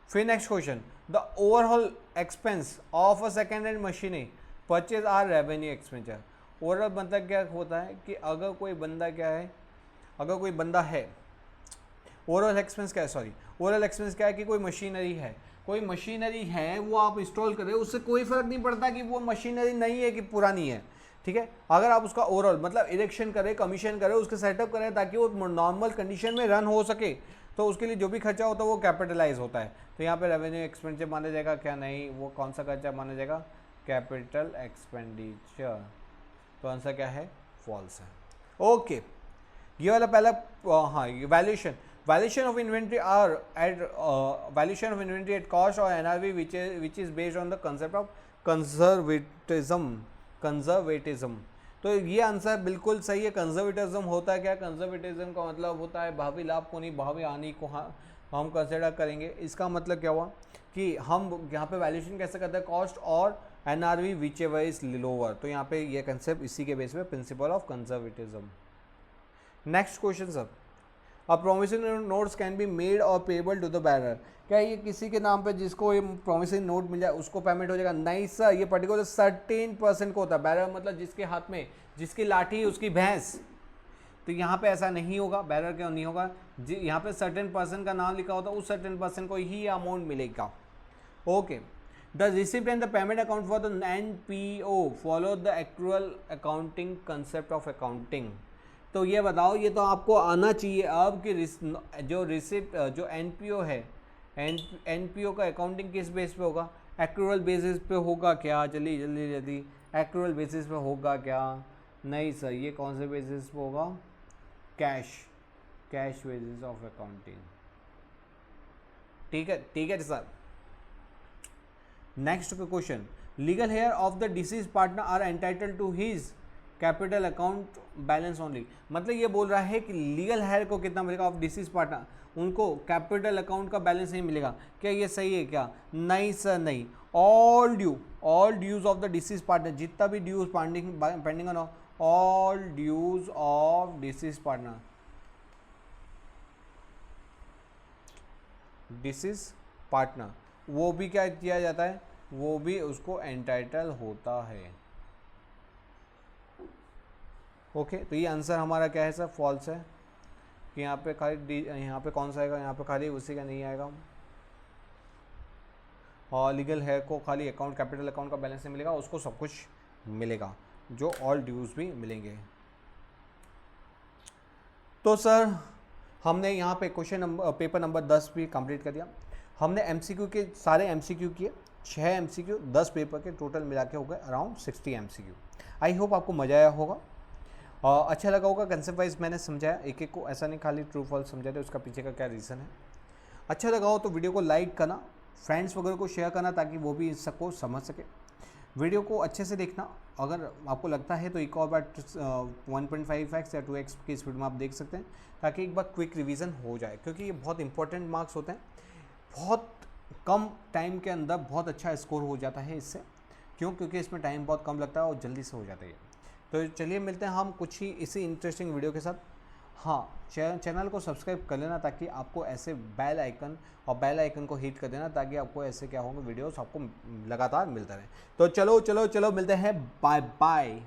फिर next question, the overall expense of a second hand machinery purchase are revenue expenditure. Overall मतलब क्या होता है कि अगर कोई बंदा क्या है, अगर कोई बंदा है, ओवरऑल एक्सपेंस क्या है, सॉरी ओवरऑल एक्सपेंस क्या है कि कोई मशीनरी है, कोई मशीनरी है वो आप इंस्टॉल कर रहे हो, उससे कोई फर्क नहीं पड़ता कि वो मशीनरी नई है कि पुरानी है, ठीक है। अगर आप उसका ओवरऑल मतलब इरेक्शन करें, कमीशन करें, उसके सेटअप करें ताकि वो नॉर्मल कंडीशन में रन हो सके, तो उसके लिए जो भी खर्चा होता है वो कैपिटलाइज होता है। तो यहाँ पे रेवेन्यू एक्सपेंडिचर माना जाएगा क्या? नहीं, वो कौन सा खर्चा माना जाएगा? Capital expenditure. तो आंसर क्या है? फॉल्स है। ओके, ये वाला पहला, हाँ, valuation, valuation of inventory are at valuation of inventory at cost or NRV which is based on the concept of conservatism। तो ये आंसर बिल्कुल सही है। कंजर्वेटिज्म होता है क्या? कंजर्वेटिज्म का मतलब होता है भावी लाभ को नहीं, भावी हानि को हम कंसिडर करेंगे। इसका मतलब क्या हुआ कि हम यहाँ पे वैल्यूएशन कैसे करते हैं? कॉस्ट और NRV which ever is lower. तो यहाँ पे ये कंसेप्ट इसी के बेस पे principle of conservatism. Next question sir, a promissory notes can be made और पेबल टू द बैरर। क्या ये किसी के नाम पे जिसको ये प्रोमिसरी नोट मिल जाए उसको पेमेंट हो जाएगा? नहीं सर, ये पर्टिकुलर सर्टेन पर्सन को होता है। बैरर मतलब जिसके हाथ में, जिसकी लाठी उसकी भैंस। तो यहाँ पे ऐसा नहीं होगा, बैरर क्यों नहीं होगा? यहाँ पे सर्टेन पर्सन का नाम लिखा होता है, उस सर्टेन पर्सन को ही अमाउंट मिलेगा। Okay, the receipt and the payment account for the NPO follow the actual accounting concept of accounting. तो ये बताओ, ये तो आपको आना चाहिए अब कि जो रिसिप्ट, जो NPO है, NPO का अकाउंटिंग किस बेस पे होगा? एक्चुअल बेसिस पे होगा क्या? जल्दी जल्दी जल्दी, एक्चुअल बेसिस पे होगा क्या? नहीं सर, ये कौन से बेसिस पे होगा? Cash basis of accounting. ठीक है sir. Next question, legal heir of the deceased partner are entitled to his capital account balance only. मतलब ये बोल रहा है कि लीगल हेयर को कितना मिलेगा ऑफ डिसीज पार्टनर, उनको कैपिटल अकाउंट का बैलेंस नहीं मिलेगा। क्या ये सही है क्या? नहीं सर नहीं, all dues of the deceased partner, जितना भी dues pending on all dues of deceased partner, deceased partner, वो भी क्या किया जाता है, वो भी उसको एंटाइटल होता है। ओके, तो ये आंसर हमारा क्या है सर, फॉल्स है कि यहाँ पे खाली यहाँ पे कौन सा आएगा, यहाँ पे खाली उसी का नहीं आएगा। और लीगल है को खाली अकाउंट, कैपिटल अकाउंट का बैलेंस नहीं मिलेगा, उसको सब कुछ मिलेगा, जो ऑल ड्यूज भी मिलेंगे। तो सर हमने यहाँ पे क्वेश्चन नंबर पेपर नंबर 10 भी कंप्लीट कर दिया। हमने एमसीक्यू के सारे एमसीक्यू किए, 6 एमसीक्यू 10 पेपर के टोटल मिला के हो गए अराउंड 60 एमसीक्यू। आई होप आपको मज़ा आया होगा और अच्छा लगा होगा। कंसेप्ट वाइज मैंने समझाया, एक एक को ऐसा नहीं खाली ट्रू फॉल्स समझा थे, उसका पीछे का क्या रीज़न है। अच्छा लगा हो तो वीडियो को लाइक करना, फ्रेंड्स वगैरह को शेयर करना ताकि वो भी इसको समझ सके। वीडियो को अच्छे से देखना, अगर आपको लगता है तो एक और बार 1.5x या 2x की स्पीड में आप देख सकते हैं, ताकि एक बार क्विक रिवीजन हो जाए, क्योंकि ये बहुत इंपॉर्टेंट मार्क्स होते हैं। बहुत कम टाइम के अंदर बहुत अच्छा स्कोर हो जाता है इससे, क्यों, क्योंकि इसमें टाइम बहुत कम लगता है और जल्दी से हो जाता है। तो चलिए मिलते हैं हम कुछ ही इसी इंटरेस्टिंग वीडियो के साथ। हाँ, चैनल को सब्सक्राइब कर लेना ताकि आपको ऐसे बेल आइकन को हिट कर देना, ताकि आपको ऐसे क्या होंगे वीडियोस आपको लगातार मिलता रहे। तो चलो मिलते हैं, बाय बाय।